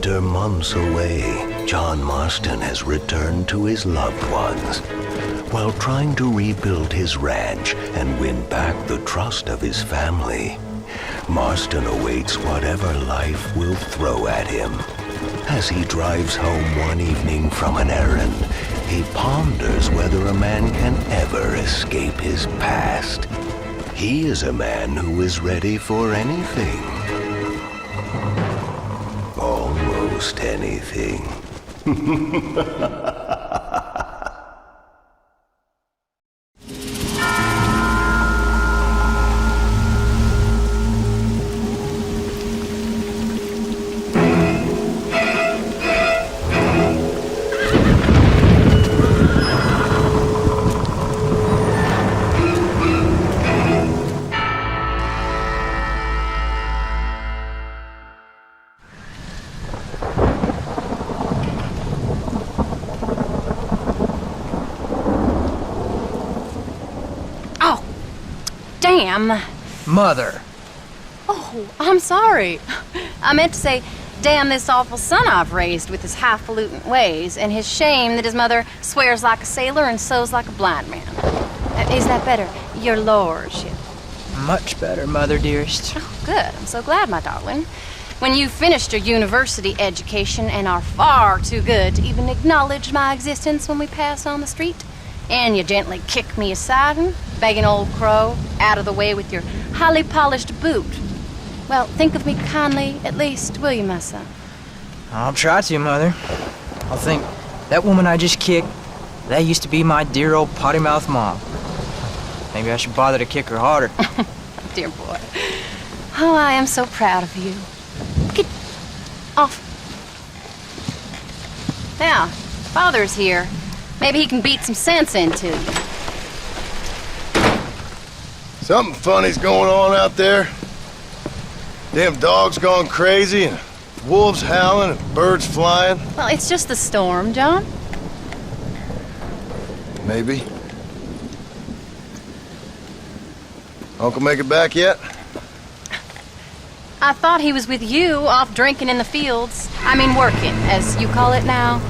After months away, John Marston has returned to his loved ones. While trying to rebuild his ranch and win back the trust of his family, Marston awaits whatever life will throw at him. As he drives home one evening from an errand, he ponders whether a man can ever escape his past. He is a man who is ready for anything. Almost anything. Damn. Mother. Oh, I'm sorry. I meant to say, damn this awful son I've raised with his highfalutin ways, and his shame that his mother swears like a sailor and sews like a blind man. Is that better, your lordship? Much better, Mother dearest. Oh, good. I'm so glad, my darling. When you've finished your university education and are far too good to even acknowledge my existence when we pass on the street, and you gently kick me aside and begging old crow out of the way with your highly polished boot. Well, think of me kindly, at least, will you, my son? I'll try to, Mother. I'll think, that woman I just kicked, that used to be my dear old potty-mouthed mom. Maybe I should bother to kick her harder. Dear boy. Oh, I am so proud of you. Get off. Now, Father's here. Maybe he can beat some sense into you. Something funny's going on out there. Damn dogs gone crazy, and wolves howling, and birds flying. Well, it's just the storm, John. Maybe. Uncle make it back yet? I thought he was with you, off drinking in the fields. I mean working, as you call it now.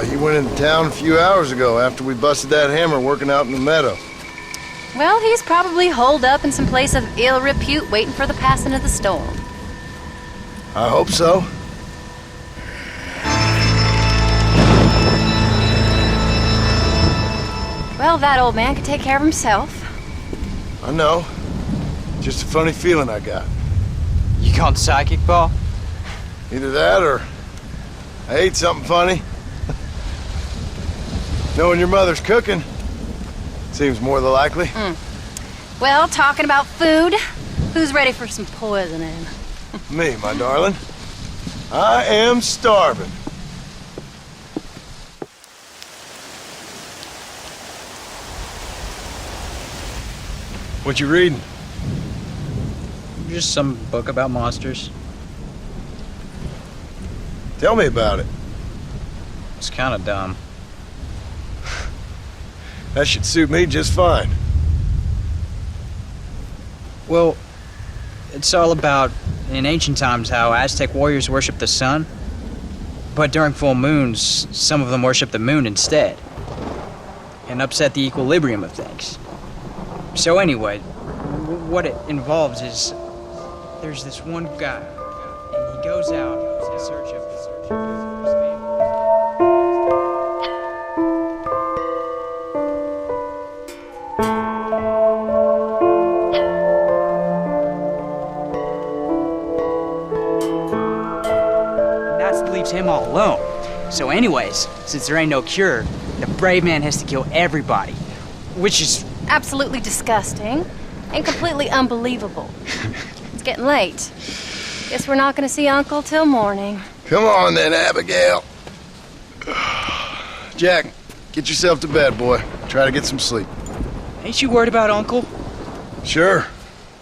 He went into town a few hours ago after we busted that hammer working out in the meadow. Well, he's probably holed up in some place of ill repute waiting for the passing of the storm. I hope so. Well, that old man can take care of himself. I know. Just a funny feeling I got. You gone psychic, Pa? Either that or I ate something funny. Knowing your mother's cooking seems more than likely. Well, talking about food, who's ready for some poisoning? Me, my darling. I am starving. What you reading? Just some book about monsters. Tell me about it. It's kind of dumb. That should suit me just fine. Well, it's all about, in ancient times, how Aztec warriors worshiped the sun. But during full moons, some of them worshiped the moon instead. And upset the equilibrium of things. So anyway, what it involves is, there's this one guy, and he goes out in search of his family. Leaves him all alone. So anyways, since there ain't no cure, the brave man has to kill everybody, which is Absolutely disgusting and completely unbelievable. It's getting late. Guess we're not gonna see Uncle till morning. Come on then, Abigail. Jack, get yourself to bed, boy. Try to get some sleep. Ain't you worried about Uncle? Sure,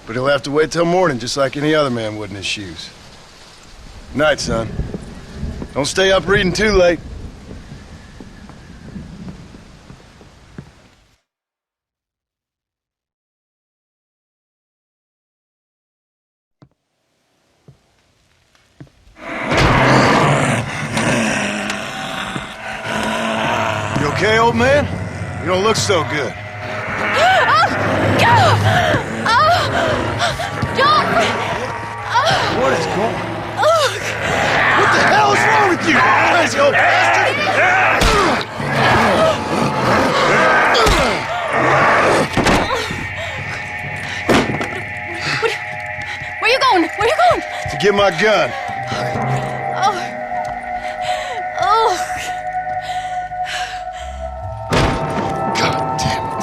but he'll have to wait till morning just like any other man would in his shoes. Good night, son. Don't stay up reading too late. okay, old man? You don't look so good. John! What is going on? What the hell is wrong with you, crazy old bastard? Where you going? Where you going? To get my gun. Oh. God damn it.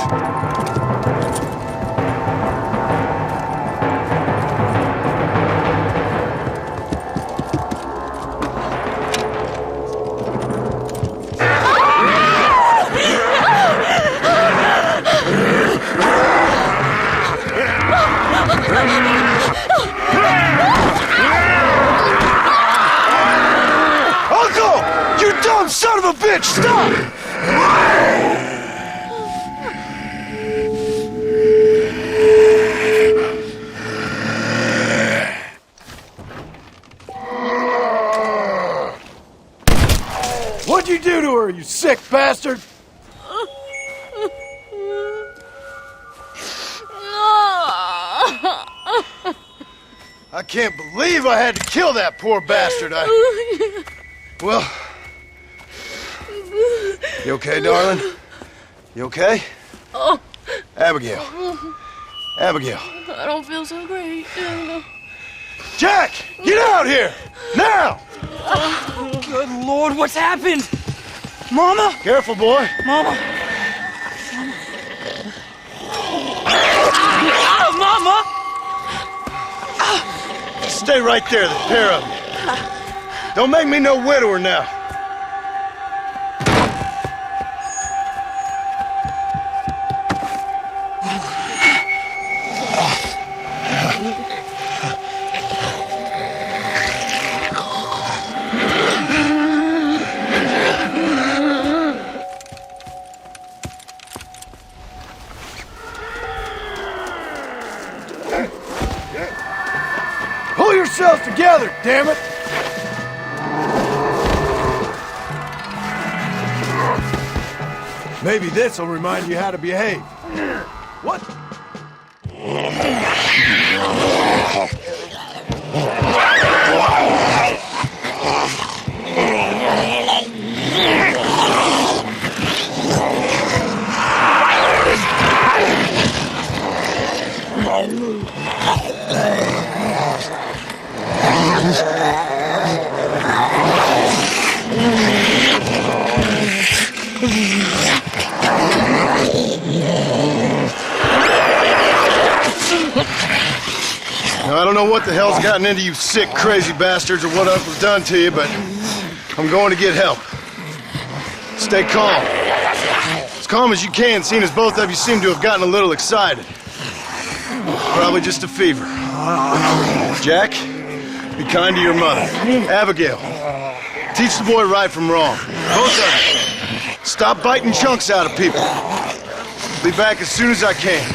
Uncle! You dumb son of a bitch! Stop! What'd you do to her, you sick bastard? I can't believe I had to kill that poor bastard. Well... You okay, darling? You okay? Oh, Abigail. Abigail. I don't feel so great. Jack! Get out here! Now! Good Lord, what's happened? Mama? Careful, boy. Mama? Ah, Mama! Stay right there, the pair of you. Don't make me no widower now. Pull yourselves together, damn it! Maybe this'll remind you how to behave. What? Now, I don't know what the hell's gotten into you sick, crazy bastards or what Uncle's done to you, but I'm going to get help. Stay calm. As calm as you can, seeing as both of you seem to have gotten a little excited. Probably just a fever. Jack, be kind to your mother. Abigail, teach the boy right from wrong. Both of you. Stop biting chunks out of people. Be back as soon as I can.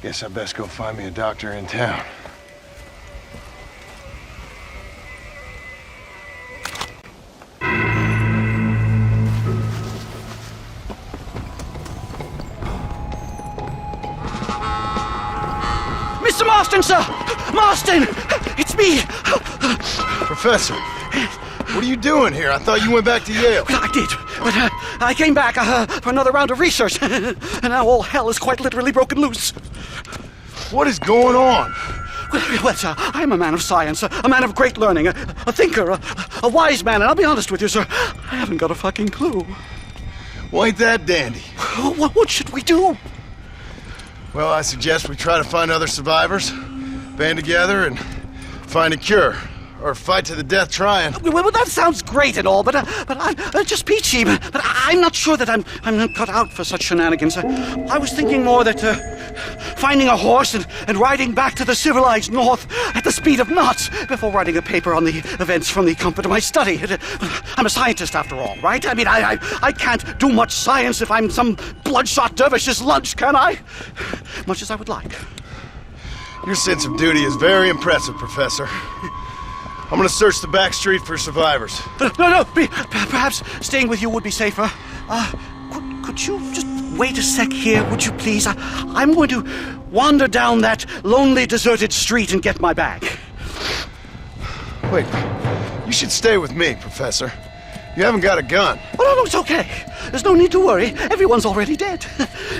Guess I best go find me a doctor in town. Mr. Marston, sir! Marston! It's me! Professor, what are you doing here? I thought you went back to Yale. I did, but I came back for another round of research, and now all hell is quite literally broken loose. What is going on? Well, sir, I'm a man of science, a man of great learning, a thinker, a wise man, and I'll be honest with you, sir, I haven't got a fucking clue. Well, ain't that dandy? What should we do? Well, I suggest we try to find other survivors, band together, and find a cure. Or fight to the death trying. Well, that sounds great and all, but I'm just peachy. But I'm not sure that I'm cut out for such shenanigans. I was thinking more that Finding a horse and riding back to the civilized north at the speed of knots before writing a paper on the events from the comfort of my study. I'm a scientist after all, right? I mean, I can't do much science if I'm some bloodshot dervish's lunch, can I? Much as I would like. Your sense of duty is very impressive, Professor. I'm gonna search the back street for survivors. No, perhaps staying with you would be safer. Could you just wait a sec here, would you please? I'm going to wander down that lonely, deserted street and get my bag. Wait, you should stay with me, Professor. You haven't got a gun. Oh, no, it's okay. There's no need to worry. Everyone's already dead.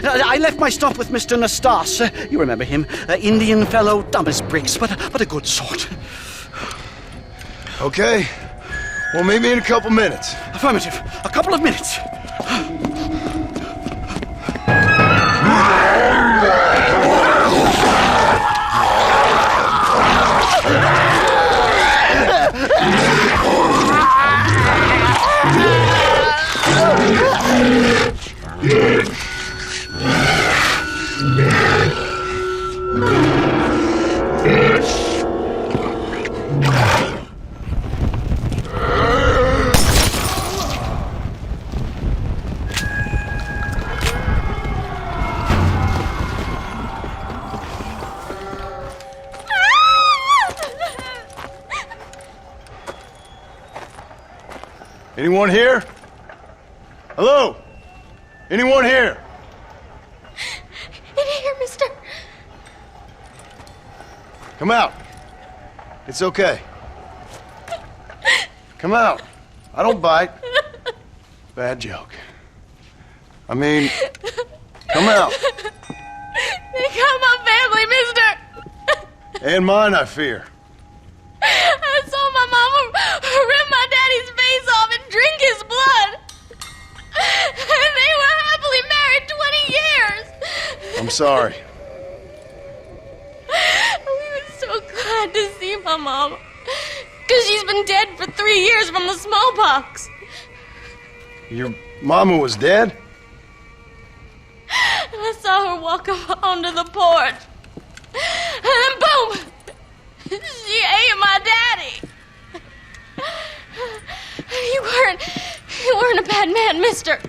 I left my stuff with Mr. Nastas. You remember him. Indian fellow, dumb as bricks, but a good sort. Okay. Well, meet me in a couple minutes. Affirmative. A couple of minutes. Anyone here? Hello? Anyone here? In here, mister. Come out. It's okay. Come out. I don't bite. Bad joke. I mean, come out. They got my family, mister. And mine, I fear. I saw my mama rip my daddy's face off and drink his blood. And they were happily married 20 years. I'm sorry. We were so glad to see my mama. Because she's been dead for 3 years from the smallpox. Your mama was dead? And I saw her walk up onto the porch. And then boom! She ate my daddy. You weren't a bad man, mister.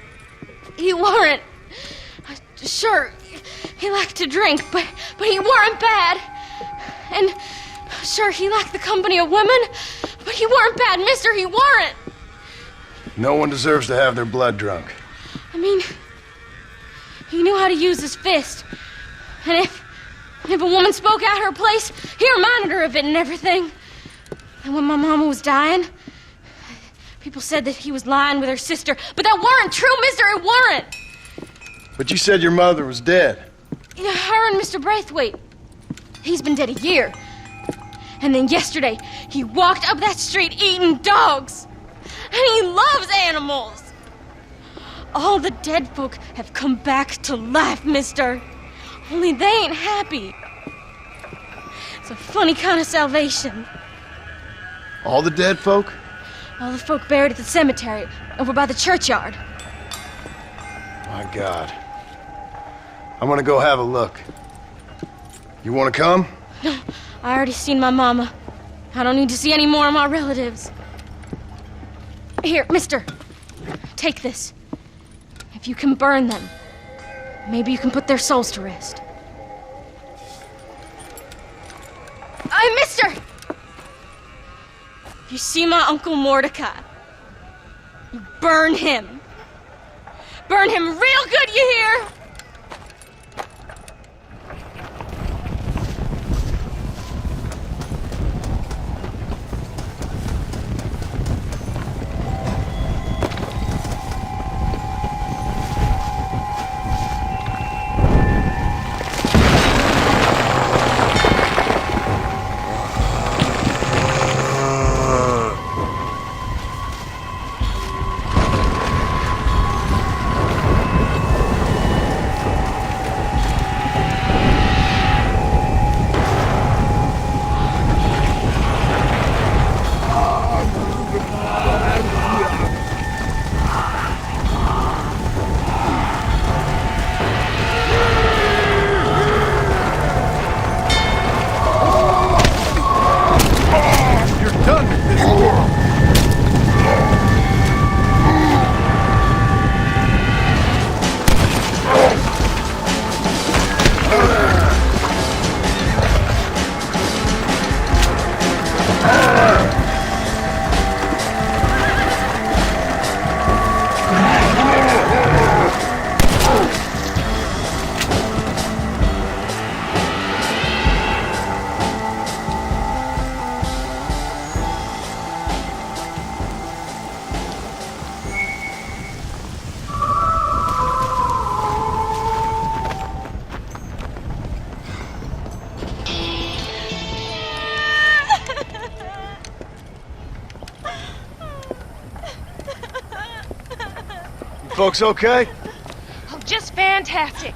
You weren't. Sure, he liked to drink, but he weren't bad. And sure, he liked the company of women, but he weren't bad, mister. He weren't. No one deserves to have their blood drunk. I mean, he knew how to use his fist. And if a woman spoke out her place, he reminded her of it and everything. And when my mama was dying, people said that he was lying with her sister, but that weren't true, mister, it weren't. But you said your mother was dead. Yeah, her and Mr. Braithwaite. He's been dead a year. And then yesterday, he walked up that street eating dogs. And he loves animals. All the dead folk have come back to life, mister. Only they ain't happy. It's a funny kind of salvation. All the dead folk? All the folk buried at the cemetery, over by the churchyard. My God. I'm gonna go have a look. You wanna come? No, I already seen my mama. I don't need to see any more of my relatives. Here, mister. Take this. If you can burn them, maybe you can put their souls to rest. Mister! You see my Uncle Mordecai? You burn him. Burn him real good, you hear? folks okay? Oh, just fantastic.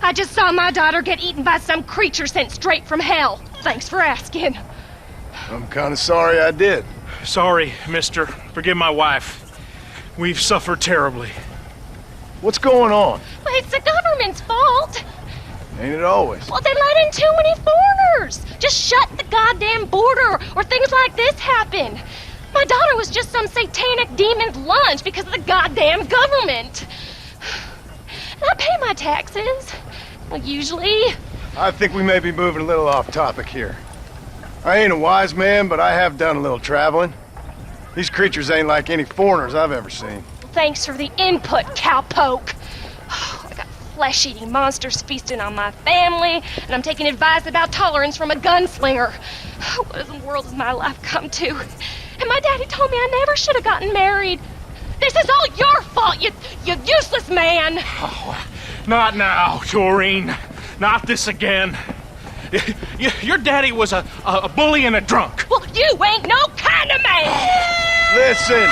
I just saw my daughter get eaten by some creature sent straight from hell. Thanks for asking. I'm kind of sorry I did. Sorry, mister. Forgive my wife. We've suffered terribly. What's going on? Well, it's the government's fault. Ain't it always? Well, they let in too many foreigners. Just shut the goddamn border, or things like this happen. My daughter was just some satanic demon's lunch because of the goddamn government. And I pay my taxes. Well, usually. I think we may be moving a little off topic here. I ain't a wise man, but I have done a little traveling. These creatures ain't like any foreigners I've ever seen. Thanks for the input, cowpoke. I got flesh-eating monsters feasting on my family, and I'm taking advice about tolerance from a gunslinger. What in the world has my life come to? And my daddy told me I never should have gotten married. This is all your fault, you useless man! Not now, Doreen. Not this again. Your daddy was a bully and a drunk. Well, you ain't no kind of man! Listen!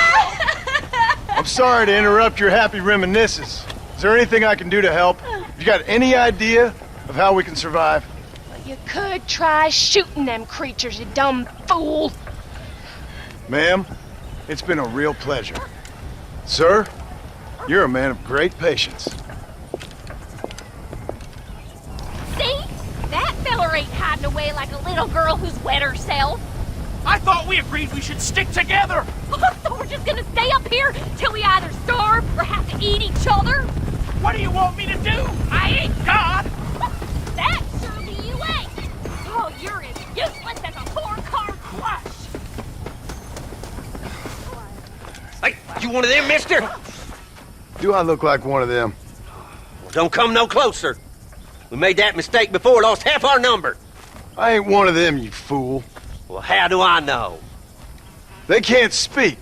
I'm sorry to interrupt your happy reminiscences. Is there anything I can do to help? You got any idea of how we can survive? You could try shooting them creatures, you dumb fool. Ma'am, it's been a real pleasure. Sir, you're a man of great patience. See? That feller ain't hiding away like a little girl who's wet herself. I thought we agreed we should stick together. So we're just gonna stay up here till we either starve or have to eat each other? What do you want me to do? I ain't God. That surely you ain't. Oh, you're as useless as a four-car crush. Hey, you one of them, mister? Do I look like one of them? Well, don't come no closer. We made that mistake before, lost half our number. I ain't one of them, you fool. Well, how do I know? They can't speak.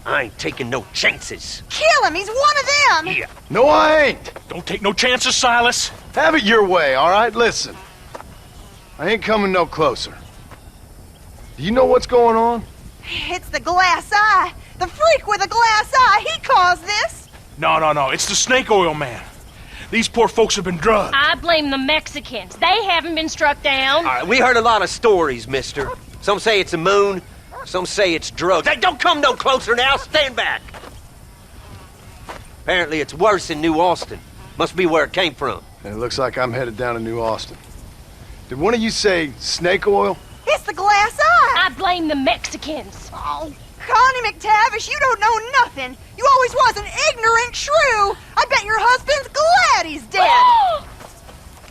I ain't taking no chances. Kill him! He's one of them! Yeah. No, I ain't. Don't take no chances, Silas. Have it your way, all right? Listen. I ain't coming no closer. Do you know what's going on? It's the glass eye. The freak with the glass eye. He caused this. No. It's the snake oil man. These poor folks have been drugged. I blame the Mexicans. They haven't been struck down. All right, we heard a lot of stories, mister. Some say it's a moon, some say it's drugs. Hey, don't come no closer now. Stand back. Apparently it's worse in New Austin. Must be where it came from. And it looks like I'm headed down to New Austin. Did one of you say snake oil? It's the glass eye. I blame the Mexicans. Oh, Connie McTavish, you don't know nothing. You always was an ignorant shrew. I bet your husband's glad he's dead.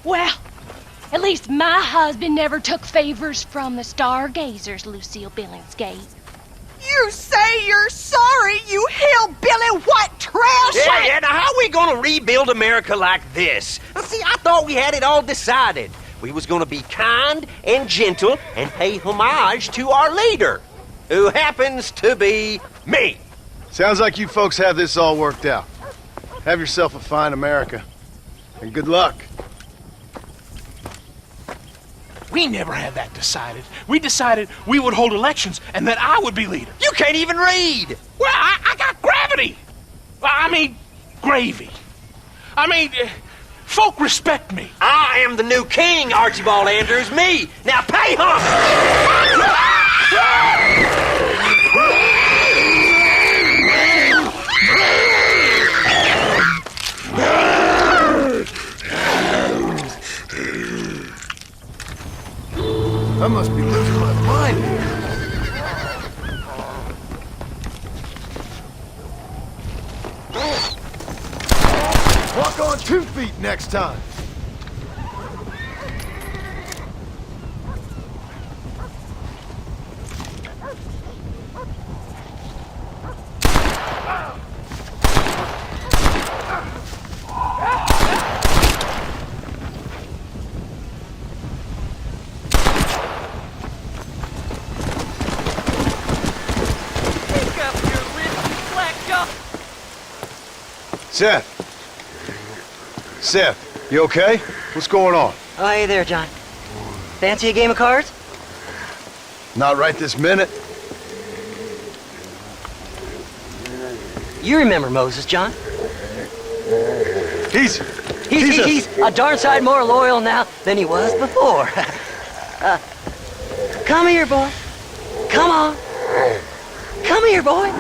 Well, at least my husband never took favors from the stargazers, Lucille Billingsgate. You say you're sorry, you hillbilly white trash! Yeah, now how are we gonna rebuild America like this? Now, see, I thought we had it all decided. We was gonna be kind and gentle and pay homage to our leader, who happens to be me. Sounds like you folks have this all worked out. Have yourself a fine America. And good luck. We never had that decided. We decided we would hold elections and that I would be leader. You can't even read. Well, I got gravity. I mean, gravy. I mean, folk respect me. I am the new king, Archibald Andrews, me. Now pay homage. I must be losing my mind here. Walk on 2 feet next time. Seth, you okay? What's going on? Oh, hey there, John. Fancy a game of cards? Not right this minute. You remember Moses, John? He's a darn sight more loyal now than he was before. Come here, boy. Come on. Come here, boy.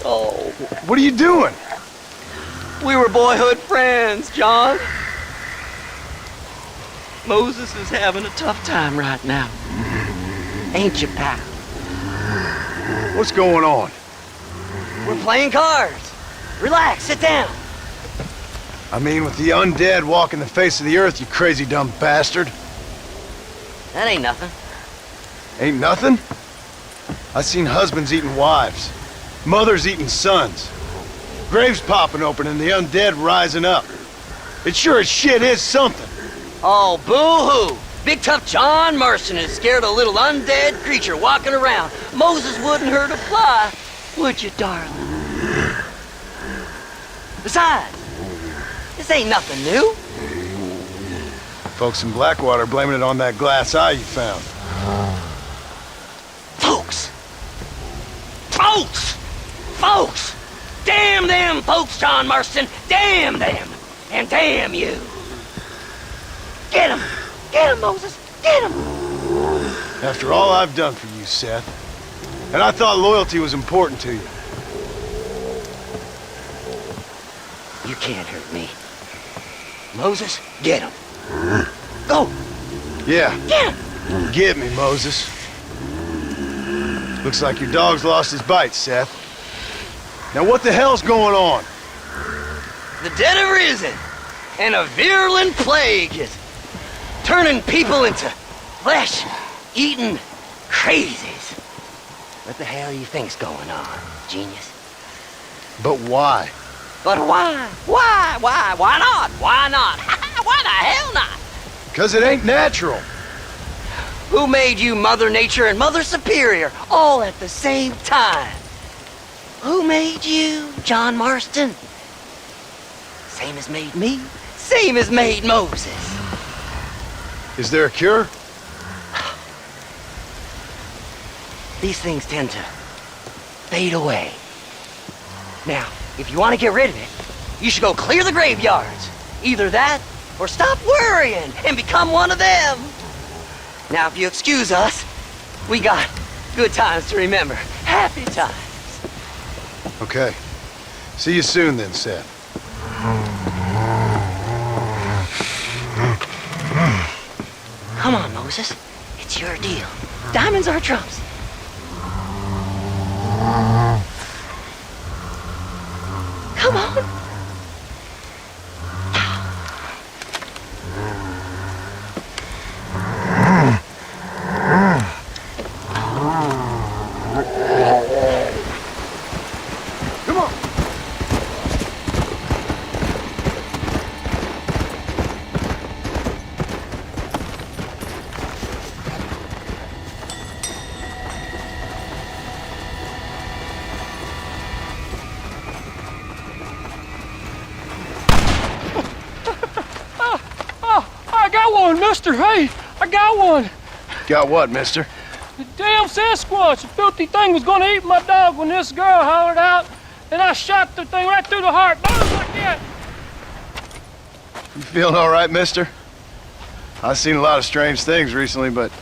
Oh. What are you doing? We were boyhood friends, John. Moses is having a tough time right now. Ain't you, pal? What's going on? We're playing cards. Relax, sit down. I mean, with the undead walking the face of the earth, you crazy dumb bastard. That ain't nothing. Ain't nothing? I seen husbands eating wives, mothers eating sons, graves popping open and the undead rising up. It sure as shit is something. Oh, boo-hoo. Big tough John Marston is scared a little undead creature walking around. Moses wouldn't hurt a fly, would you, darling? Besides, this ain't nothing new. Folks in Blackwater blaming it on that glass eye you found. Folks! Folks! Folks! Damn them folks, John Marston! Damn them! And damn you! Get him! Get him, Moses! Get him! After all I've done for you, Seth. And I thought loyalty was important to you. You can't hurt me. Moses, get him. Go! Yeah. Get him! Get me, Moses. Looks like your dog's lost his bite, Seth. Now what the hell's going on? The dead have risen, and a virulent plague is turning people into flesh-eating crazies. What the hell you think's going on, genius? But why? But why? Why? Why? Why not? Why not? Why the hell not? Because it ain't natural. Who made you Mother Nature and Mother Superior all at the same time? Who made you, John Marston? Same as made me, same as made Moses. Is there a cure? These things tend to fade away. Now, if you want to get rid of it, you should go clear the graveyards. Either that, or stop worrying and become one of them. Now, if you excuse us, we got good times to remember. Happy times. Okay. See you soon then, Seth. Come on, Moses. It's your deal. Diamonds are trumps. Come on. Come on. I got one, mister. Hey, I got one. Got what, mister? The damn Sasquatch, the filthy thing was gonna eat my dog when this girl hollered out, and I shot the thing right through the heart. Boom, like that. You feeling all right, mister? I've seen a lot of strange things recently, but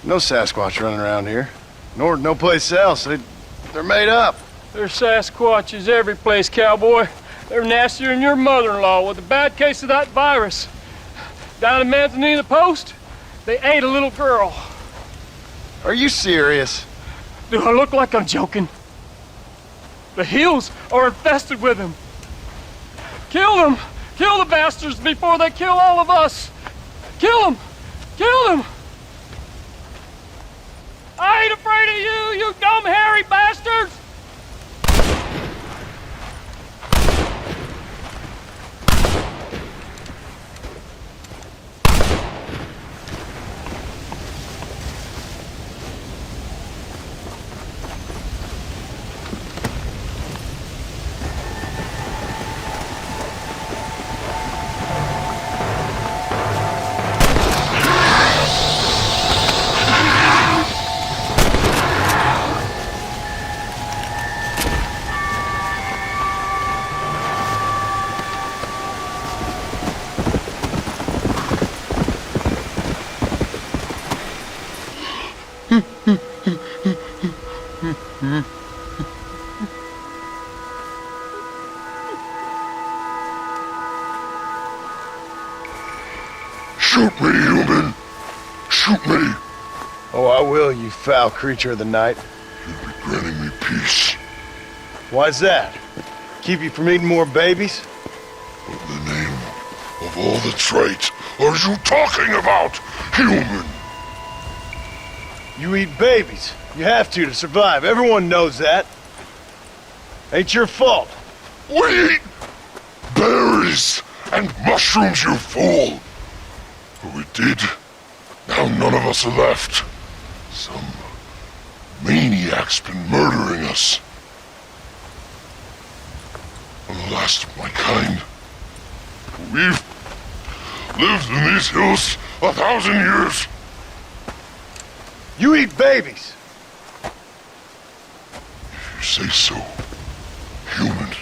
no Sasquatch running around here. Nor no place else. They're made up. There's Sasquatches every place, cowboy. They're nastier than your mother-in-law with a bad case of that virus. Down in Manzanita Post, they ate a little girl. Are you serious? Do I look like I'm joking? The hills are infested with them. Kill them! Kill the bastards before they kill all of us! Kill them! Kill them! I ain't afraid of you, you dumb hairy bastards! Shoot me, human! Shoot me! Oh, I will, you foul creature of the night. You'll be granting me peace. Why's that? Keep you from eating more babies? What in the name of all that's right are you talking about, human? You eat babies. You have to survive. Everyone knows that. Ain't your fault. We eat berries and mushrooms, you fool! But we did. Now none of us are left. Some maniac's been murdering us. I'm the last of my kind. We've lived in these hills 1,000 years. You eat babies. If you say so, human.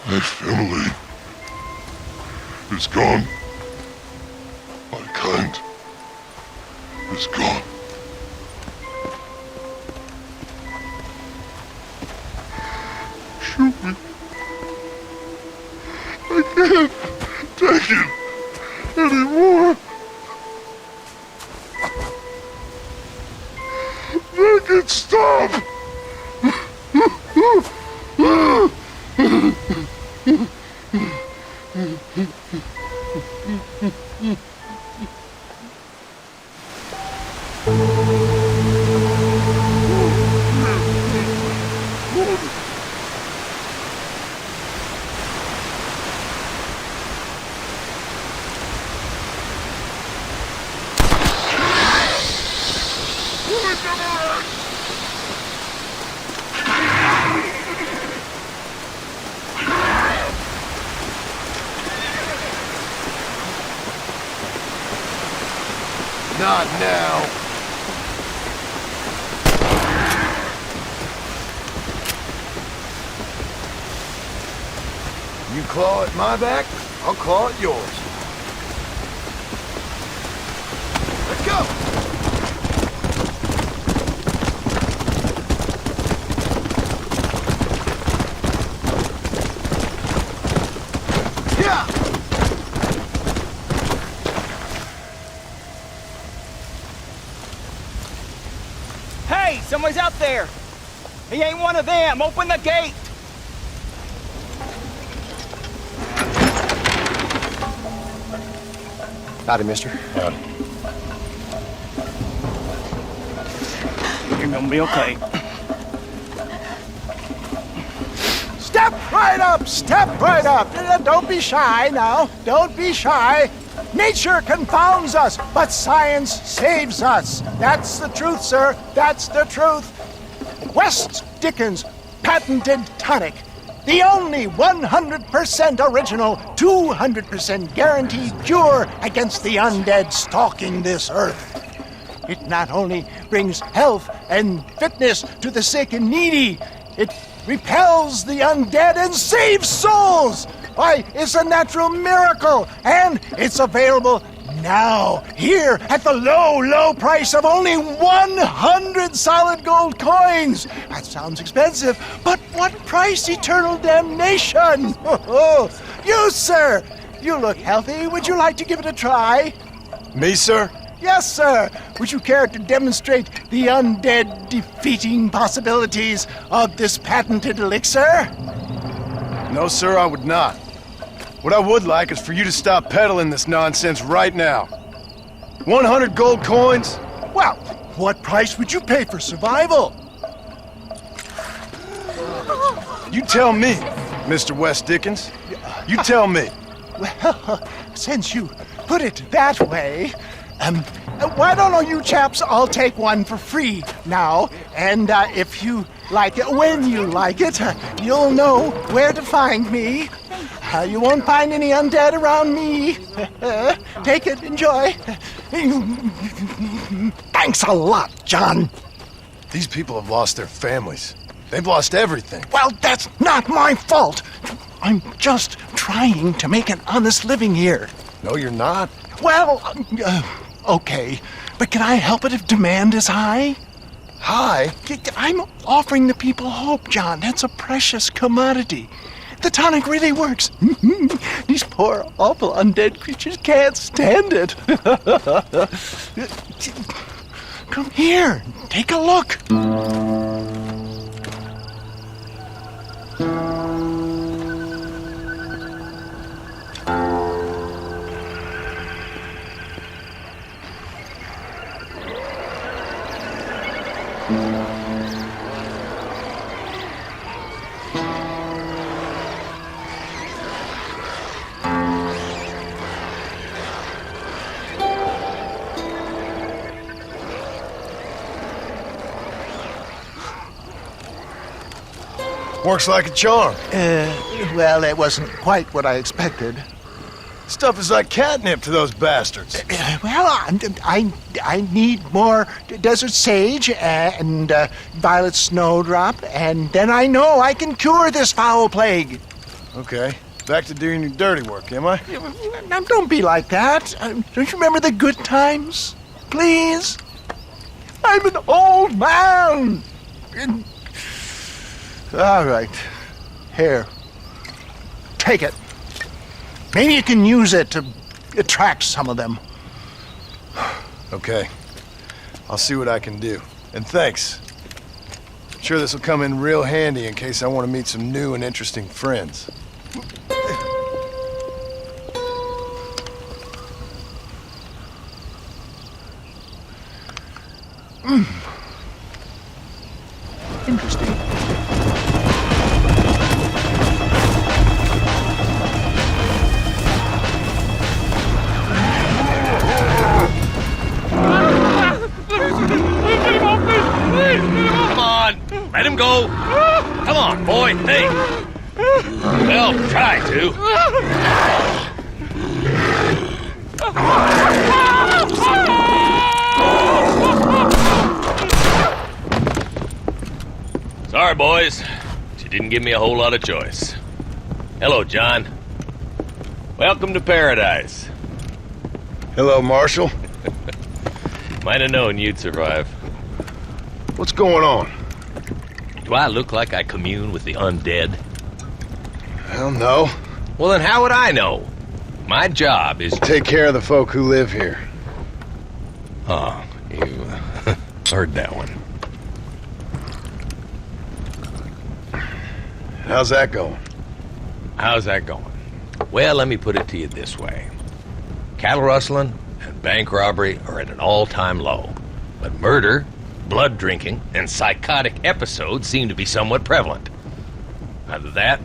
My family is gone. My kind is gone. Shoot me. I can't take it anymore. Make it stop. Not now. You claw at my back, I'll claw at yours. Let's go! Yeah! Hey, someone's out there! He ain't one of them! Open the gate! Howdy, mister. Howdy. You're gonna be okay. Step right up! Step right up! Don't be shy now. Don't be shy. Nature confounds us, but science saves us. That's the truth, sir. That's the truth. West Dickens patented tonic. The only 100% original, 200% guaranteed cure against the undead stalking this earth. It not only brings health and fitness to the sick and needy, it repels the undead and saves souls. Why, it's a natural miracle, and it's available now, here, at the low, low price of only 100 solid gold coins. That sounds expensive, but what price? Eternal damnation. You, sir, you look healthy. Would you like to give it a try? Me, sir? Yes, sir. Would you care to demonstrate the undead defeating possibilities of this patented elixir? No, sir, I would not. What I would like is for you to stop peddling this nonsense right now. 100 gold coins? Well, what price would you pay for survival? You tell me, Mr. West Dickens. You tell me. Well, since you put it that way, why don't all you chaps all take one for free now? And if you like it, when you like it, you'll know where to find me. You won't find any undead around me. Take it, enjoy. Thanks a lot, John. These people have lost their families. They've lost everything. Well, that's not my fault. I'm just trying to make an honest living here. No, you're not. Well, Okay, but can I help it if demand is high? Hi. I'm offering the people hope, John. That's a precious commodity. The tonic really works. These poor, awful undead creatures can't stand it. Come here, take a look. Works like a charm. Well, that wasn't quite what I expected. Stuff is like catnip to those bastards. Well, I need more desert sage and violet snowdrop, and then I know I can cure this foul plague. Okay, back to doing your dirty work, am I? Now, don't be like that. Don't you remember the good times? Please? I'm an old man. All right. Here. Take it. Maybe you can use it to attract some of them. Okay. I'll see what I can do. And thanks. I'm sure this will come in real handy in case I want to meet some new and interesting friends. Interesting. Come on, let him go. Come on, boy. Hey. Well, try to. Sorry, boys. She didn't give me a whole lot of choice. Hello, John. Welcome to paradise. Hello, Marshal. Might have known you'd survive. What's going on? Do I look like I commune with the undead? Hell no. Well, then how would I know? My job is... Take care of the folk who live here. Oh, you heard that one. How's that going? How's that going? Well, let me put it to you this way. Cattle rustling and bank robbery are at an all-time low. But murder, blood drinking, and psychotic episodes seem to be somewhat prevalent. Either that,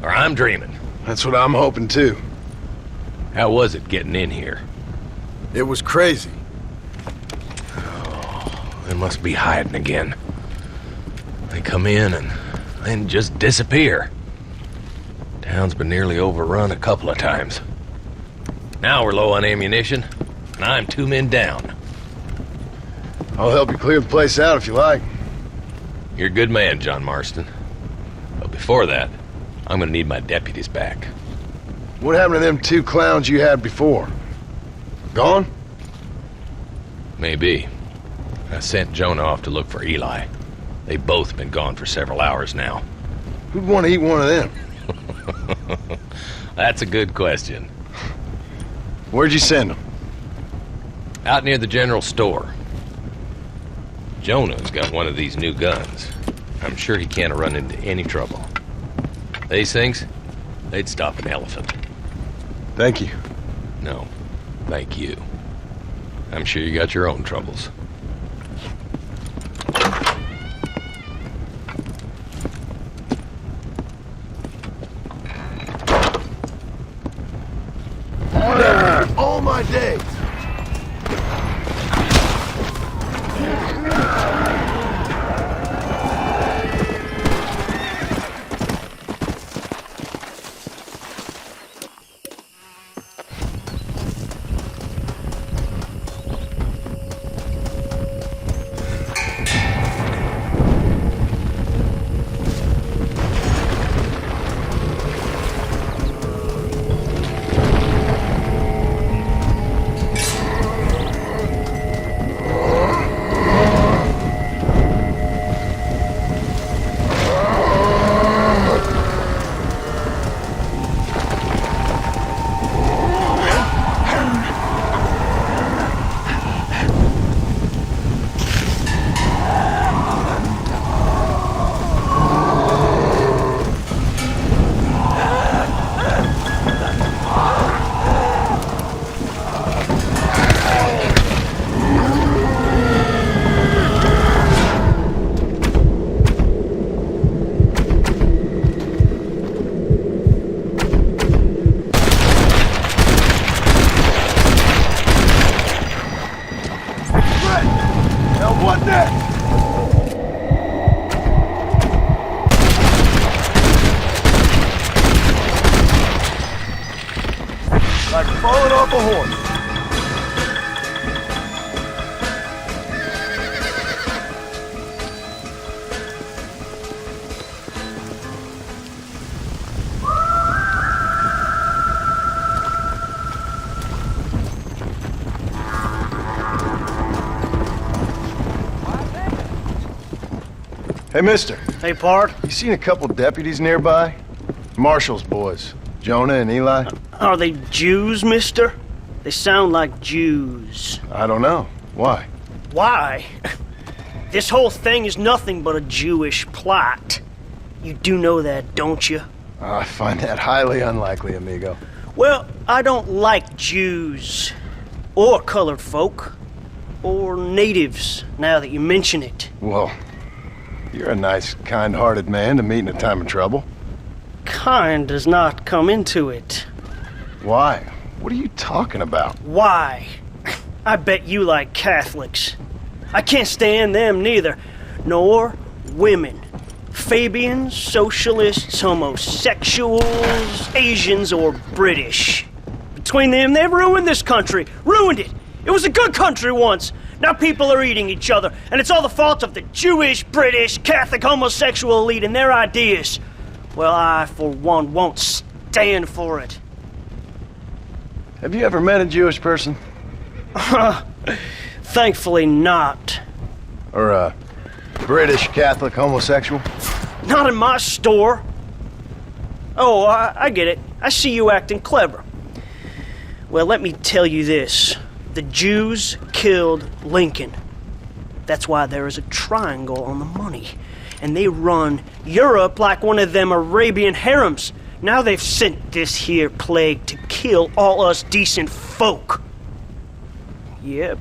or I'm dreaming. That's what I'm hoping too. How was it getting in here? It was crazy. Oh, they must be hiding again. They come in and then just disappear. Town's been nearly overrun a couple of times. Now we're low on ammunition, and I'm 2 men down. I'll help you clear the place out if you like. You're a good man, John Marston. But before that, I'm gonna need my deputies back. What happened to them 2 clowns you had before? Gone? Maybe. I sent Jonah off to look for Eli. They've both been gone for several hours now. Who'd want to eat one of them? That's a good question. Where'd you send them? Out near the general store. Jonah's got one of these new guns. I'm sure he can't run into any trouble. These things, they'd stop an elephant. Thank you. No, thank you. I'm sure you got your own troubles. All my days. Now what next? Like falling off a horse. Hey, mister. Hey, Pard. You seen a couple deputies nearby? Marshall's boys, Jonah and Eli. Are they Jews, mister? They sound like Jews. I don't know. Why? Why? This whole thing is nothing but a Jewish plot. You do know that, don't you? I find that highly unlikely, amigo. Well, I don't like Jews. Or colored folk. Or natives, now that you mention it. Well, you're a nice, kind-hearted man to meet in a time of trouble. Kind does not come into it. Why? What are you talking about? Why? I bet you like Catholics. I can't stand them neither. Nor women. Fabians, socialists, homosexuals, Asians, or British. Between them, they've ruined this country. Ruined it. It was a good country once. Now people are eating each other, and it's all the fault of the Jewish, British, Catholic, homosexual elite and their ideas. Well, I, for one, won't stand for it. Have you ever met a Jewish person? Thankfully not. Or a British Catholic homosexual? Not in my store. Oh, I get it. I see you acting clever. Well, let me tell you this. The Jews killed Lincoln. That's why there is a triangle on the money. And they run Europe like one of them Arabian harems. Now they've sent this here plague to kill all us decent folk. Yep.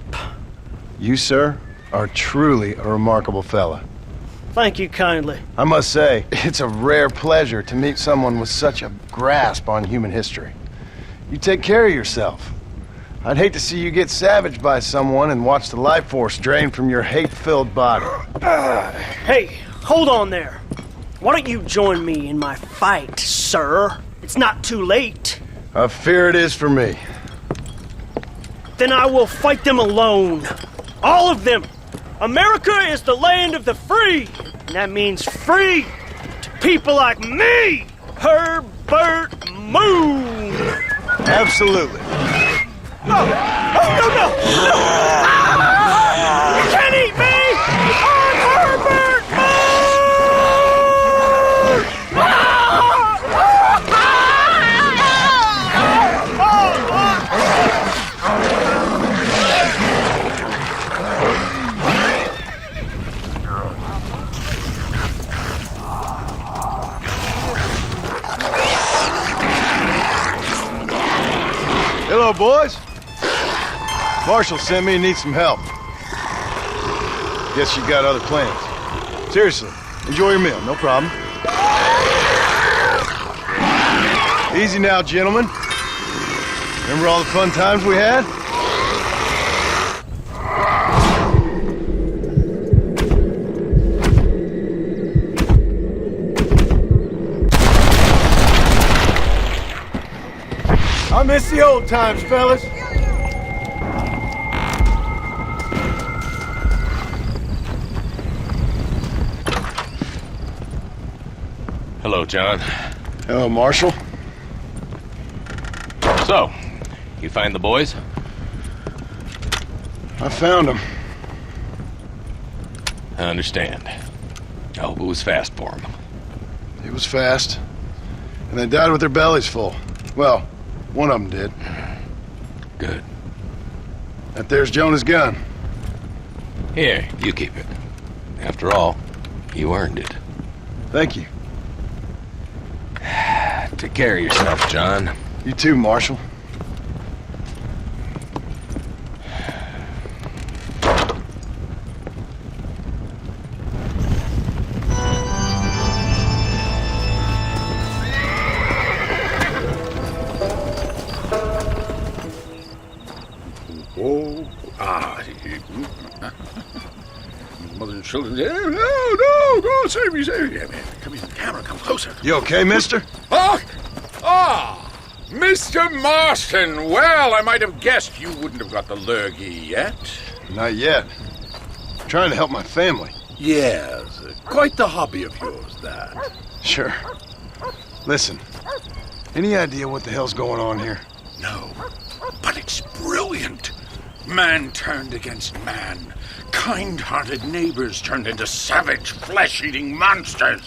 You, sir, are truly a remarkable fella. Thank you kindly. I must say, it's a rare pleasure to meet someone with such a grasp on human history. You take care of yourself. I'd hate to see you get savaged by someone and watch the life force drain from your hate-filled body. Hey, hold on there. Why don't you join me in my fight, sir? It's not too late. I fear it is for me. Then I will fight them alone. All of them. America is the land of the free. And that means free to people like me, Herbert Moon. Absolutely. No! Oh, no, no! No! You can't eat me! I'm Herbert Hello, boys. Marshall sent me and needs some help. Guess you got other plans. Seriously, enjoy your meal, no problem. Easy now, gentlemen. Remember all the fun times we had? I miss the old times, fellas. Hello, John. Hello, Marshall. So, you find the boys? I found them. I understand. I hope it was fast for them. It was fast. And they died with their bellies full. Well, one of them did. Good. That there's Jonah's gun. Here, you keep it. After all, you earned it. Thank you. Take care of yourself, John. You too, Marshall. mother and children. No, go, save me. Yeah, man. Come in, camera, come closer. You okay, mister? Mr. Marston. Well, I might have guessed you wouldn't have got the lurgy yet. Not yet. I'm trying to help my family. Yes, quite the hobby of yours, that. Sure. Listen, any idea what the hell's going on here? No, but it's brilliant. Man turned against man. Kind-hearted neighbors turned into savage, flesh-eating monsters.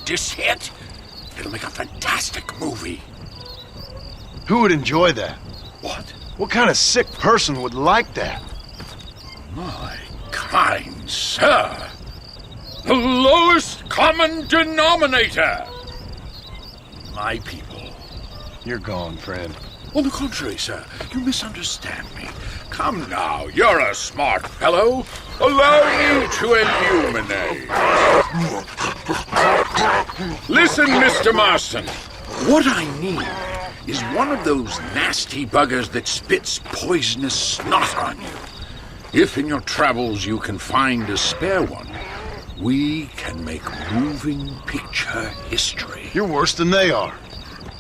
Just hit. It'll make a fantastic movie. Who would enjoy that? What? What kind of sick person would like that? My kind sir. The lowest common denominator. My people. You're gone, friend. On the contrary, sir, you misunderstand me. Come now, you're a smart fellow. Allow me to illuminate. Listen, Mr. Marston. What I need is one of those nasty buggers that spits poisonous snot on you. If in your travels you can find a spare one, we can make moving picture history. You're worse than they are.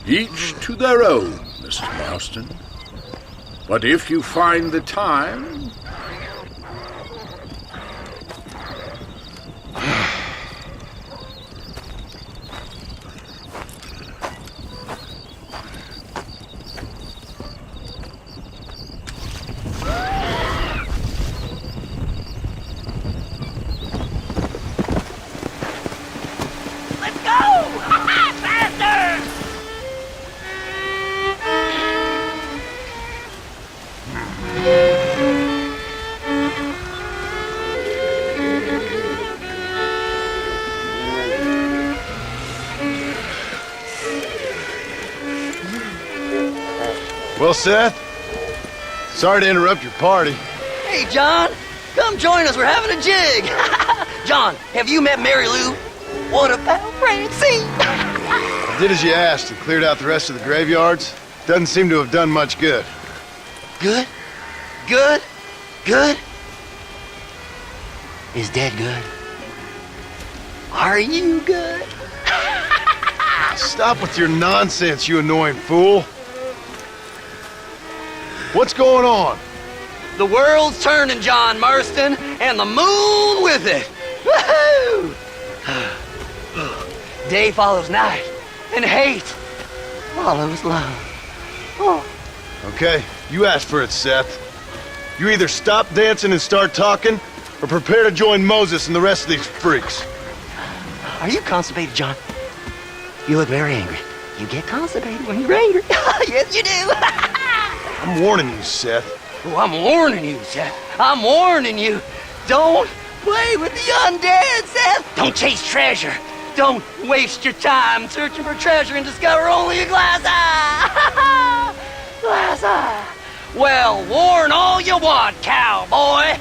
Each to their own, Mr. Marston. But if you find the time... Well, Seth, sorry to interrupt your party. Hey, John, come join us. We're having a jig. John, have you met Mary Lou? What about Francie? I did as you asked and cleared out the rest of the graveyards. Doesn't seem to have done much good. Good? Good? Good? Is Dad good? Are you good? Stop with your nonsense, you annoying fool. What's going on? The world's turning, John Marston, and the moon with it. Woohoo! Day follows night, and hate follows love. Oh. Okay, you asked for it, Seth. You either stop dancing and start talking, or prepare to join Moses and the rest of these freaks. Are you constipated, John? You look very angry. You get constipated when you're angry. Yes, you do. I'm warning you, Seth. Oh, I'm warning you, Seth. I'm warning you. Don't play with the undead, Seth. Don't chase treasure. Don't waste your time searching for treasure and discover only a glass eye. Glass eye. Well, warn all you want, cowboy.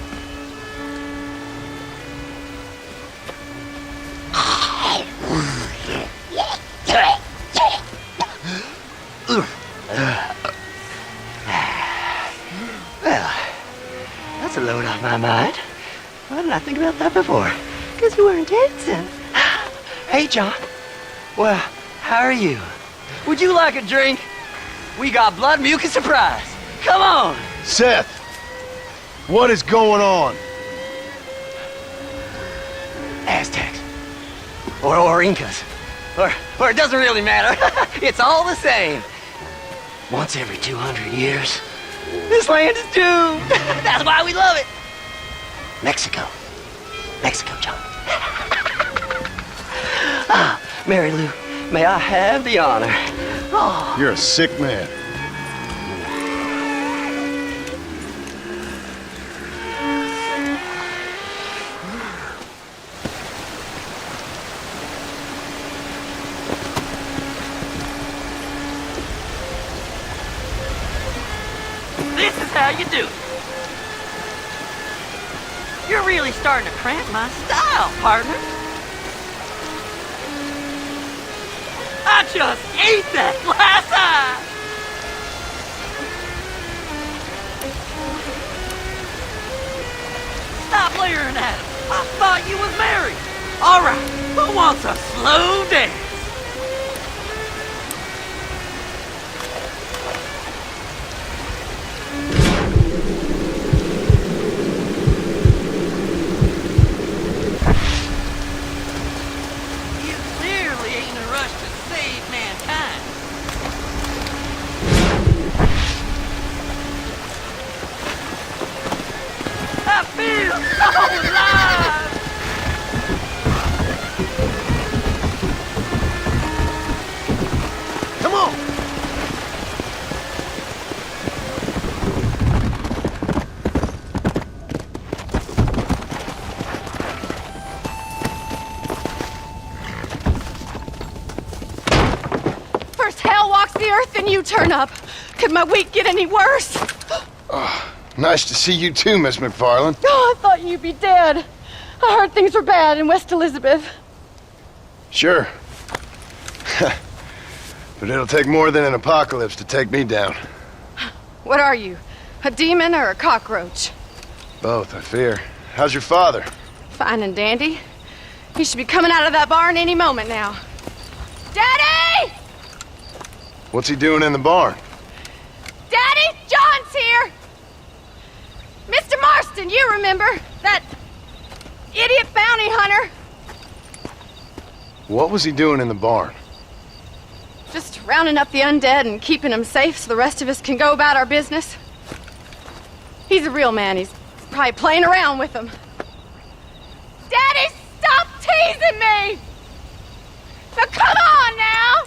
Well, that's a load off my mind. Why didn't I think about that before? Because you weren't dancing. Hey, John. Well, how are you? Would you like a drink? We got blood mucus surprise. Come on. Seth, what is going on? Aztecs. Or Incas. Or it doesn't really matter. It's all the same. Once every 200 years, this land is doomed. That's why we love it. Mexico. Mexico, John. Mary Lou, may I have the honor? Oh. You're a sick man. This is how you do it. You're really starting to cramp my style, partner. I just ate that glass eye! staring at him. I thought you was married. All right, who wants a slow dance? You clearly ain't in a rush to save mankind. I feel so alive! Come on! First hell walks the earth, then you turn up. Could my week get any worse? Nice to see you too, Miss McFarland. Oh, I thought you'd be dead. I heard things were bad in West Elizabeth. Sure. But it'll take more than an apocalypse to take me down. What are you? A demon or a cockroach? Both, I fear. How's your father? Fine and dandy. He should be coming out of that barn any moment now. Daddy! What's he doing in the barn? Daddy, John's here! Mr. Marston, you remember? That idiot bounty hunter? What was he doing in the barn? Just rounding up the undead and keeping them safe so the rest of us can go about our business. He's a real man. He's probably playing around with them. Daddy, stop teasing me! Now come on now!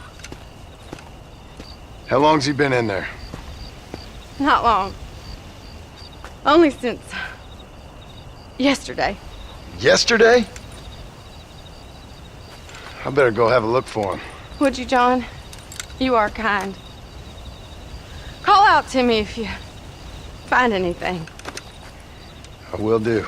How long's he been in there? Not long. Only since yesterday. Yesterday? I better go have a look for him. Would you, John? You are kind. Call out to me if you find anything. I will do.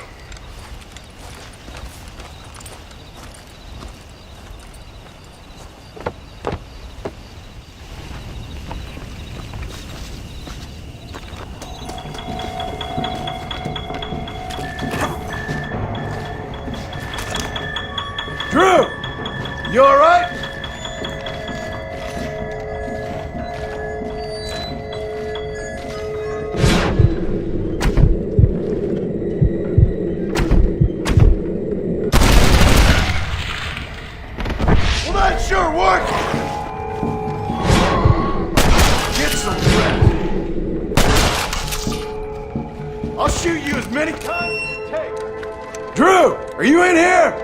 Drew! You all right? Well, that sure worked! Get some rest. I'll shoot you as many times as it takes. Drew, are you in here?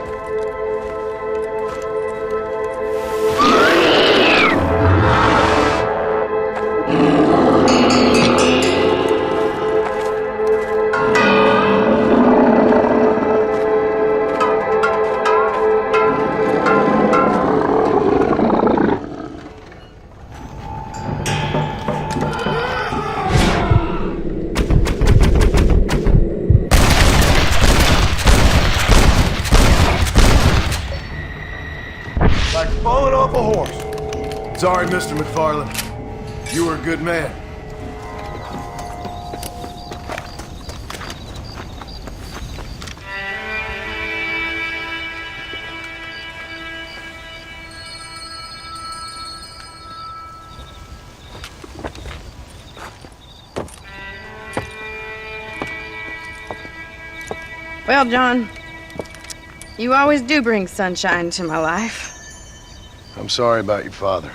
Like falling off a horse. Sorry, Mr. McFarland. You were a good man. Well, John, you always do bring sunshine to my life. I'm sorry about your father.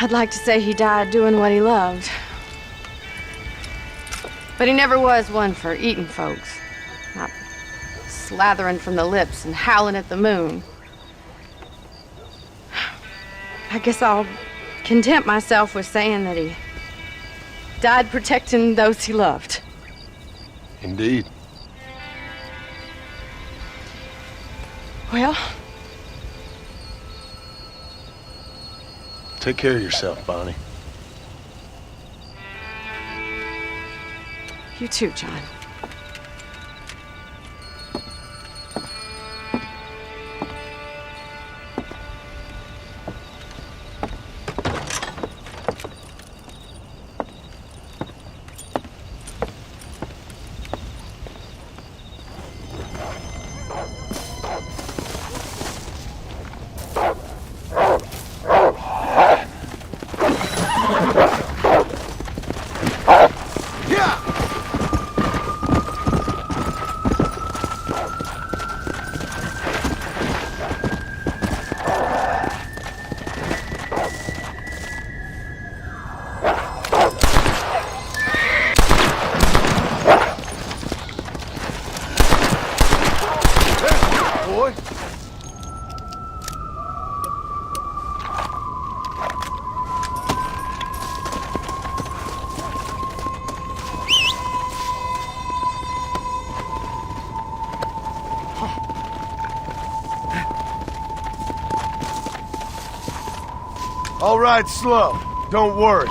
I'd like to say he died doing what he loved. But he never was one for eating folks. Not slathering from the lips and howling at the moon. I guess I'll content myself with saying that he died protecting those he loved. Indeed. Well, take care of yourself, Bonnie. You too, John. All right, slow. Don't worry.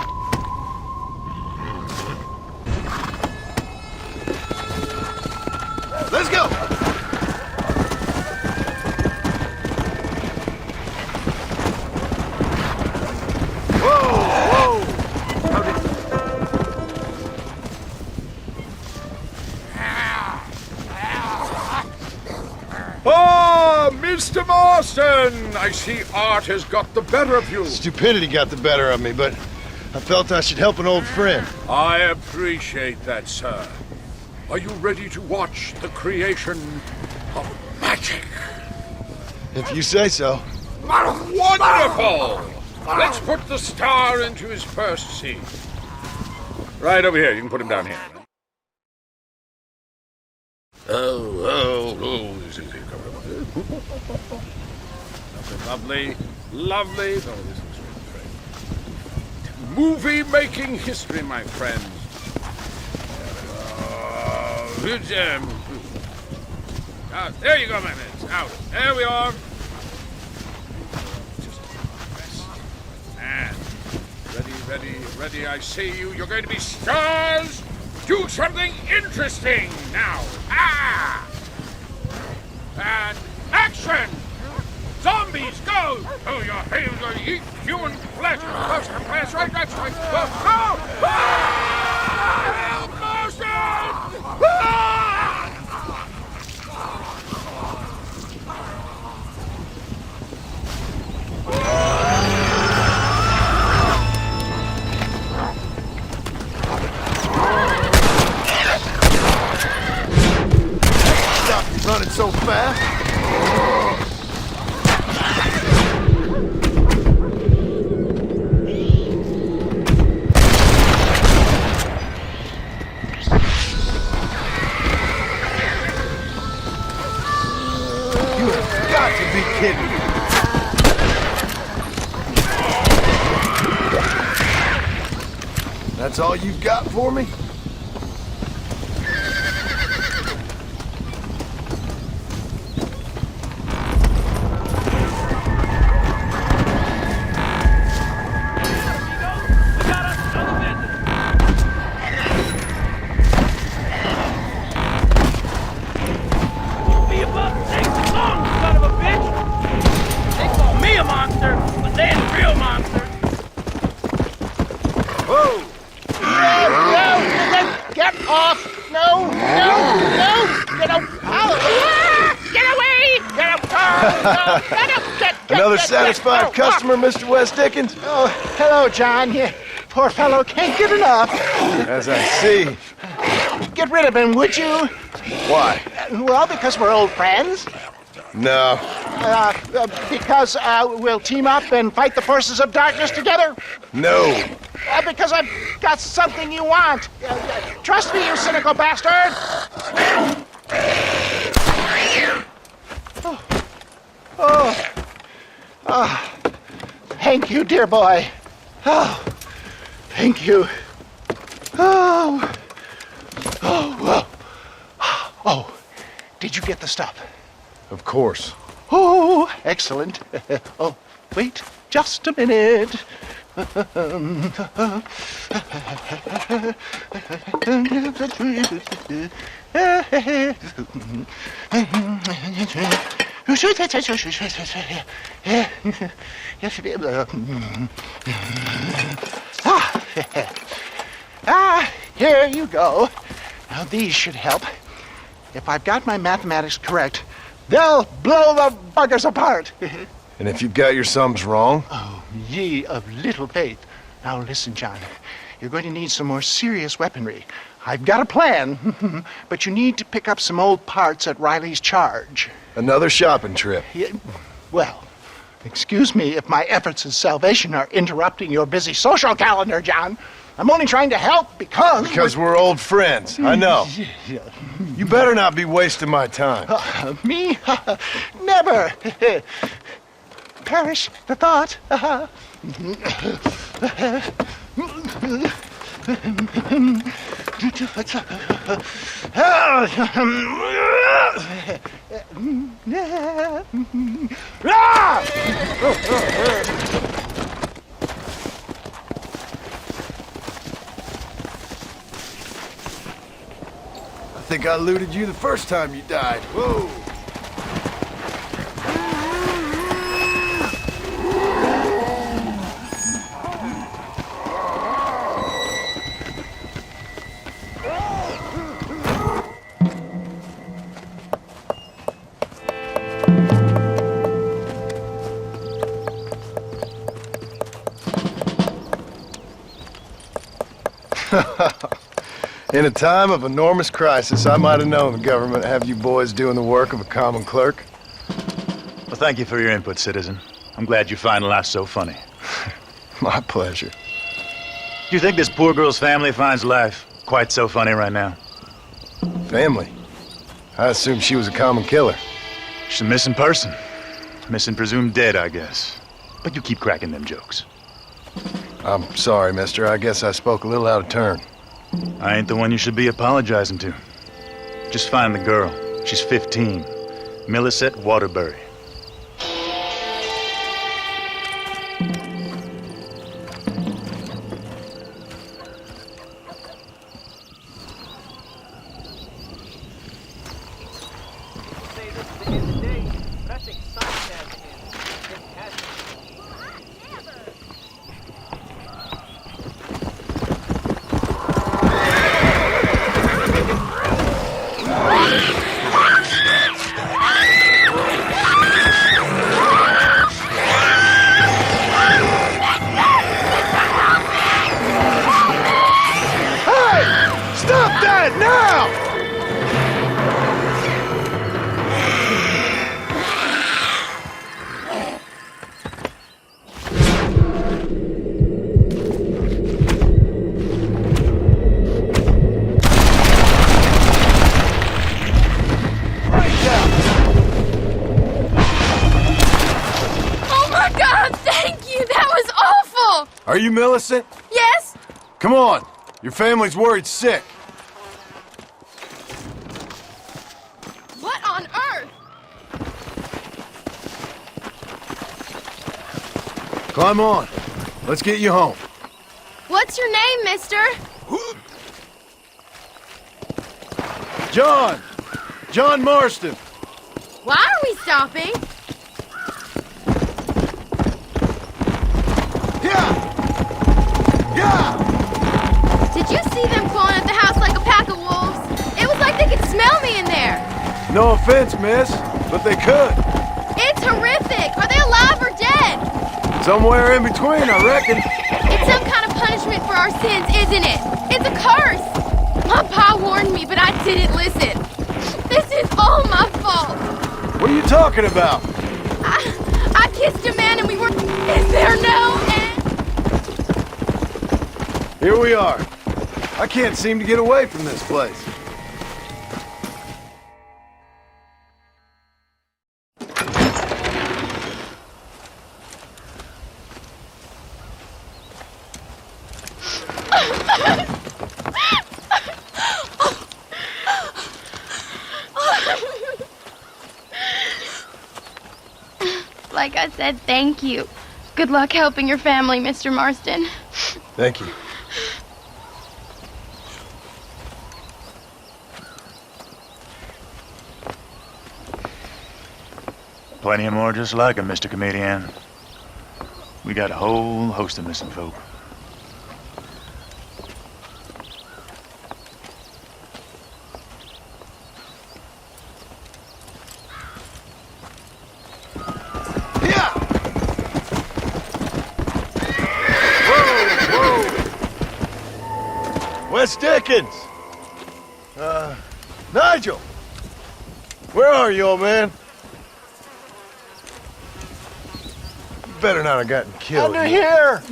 Let's go! Ah, Mr. Marston! I see art has got the better of you. Stupidity got the better of me, but I felt I should help an old friend. I appreciate that, sir. Are you ready to watch the creation of magic? If you say so. Wonderful! Let's put the star into his first scene. Right over here. You can put him down here. Oh. Lovely. Lovely. Oh, this looks great. Movie-making history, my friends. There you go, my man. Out. There we are. And ready. I see you. You're going to be stars. Do something interesting now. And action! Zombies, go! Oh, your hands are eat human flesh. That's right. Go! Stop you running so fast. Be kidding. That's all you've got for me? Another satisfied customer, Mr. West Dickens? Oh, hello, John. Poor fellow can't get enough. As I see. Get rid of him, would you? Why? Well, because we're old friends. No. Because we'll team up and fight the forces of darkness together. No. Because I've got something you want. Trust me, you cynical bastard. Thank you, dear boy. Oh, thank you. Oh, did you get the stuff? Of course. Oh, excellent. Oh, wait just a minute. Here you go. Now these should help. If I've got my mathematics correct, they'll blow the buggers apart. And if you've got your sums wrong? Oh, ye of little faith. Now listen, John. You're going to need some more serious weaponry. I've got a plan, but you need to pick up some old parts at Riley's charge. Another shopping trip. Yeah, well, excuse me if my efforts at salvation are interrupting your busy social calendar, John. I'm only trying to help because... Because we're old friends, I know. You better not be wasting my time. Me? Never. Perish the thought. think I looted you the first time you died. Whoa! In a time of enormous crisis, I might have known the government would have you boys doing the work of a common clerk. Well, thank you for your input, citizen. I'm glad you find life so funny. My pleasure. Do you think this poor girl's family finds life quite so funny right now? Family? I assumed she was a common killer. She's a missing person. Missing presumed dead, I guess. But you keep cracking them jokes. I'm sorry, mister. I guess I spoke a little out of turn. I ain't the one you should be apologizing to. Just find the girl. She's 15. Millicent Waterbury. Are you Millicent? Yes? Come on. Your family's worried sick. What on earth? Climb on. Let's get you home. What's your name, mister? John! John Marston. Why are we stopping? Did you see them clawing at the house like a pack of wolves? It was like they could smell me in there. No offense, miss, but they could. It's horrific. Are they alive or dead? Somewhere in between, I reckon. It's some kind of punishment for our sins, isn't it? It's a curse. My pa warned me, but I didn't listen. This is all my fault. What are you talking about? I kissed a man and we were... Is there no end? Here we are. I can't seem to get away from this place. Like I said, thank you. Good luck helping your family, Mr. Marston. Thank you. Plenty of more just like him, Mr. Comedian. We got a whole host of missing folk. Wes Dickens! Nigel! Where are you, old man? You better not have gotten killed. Under here!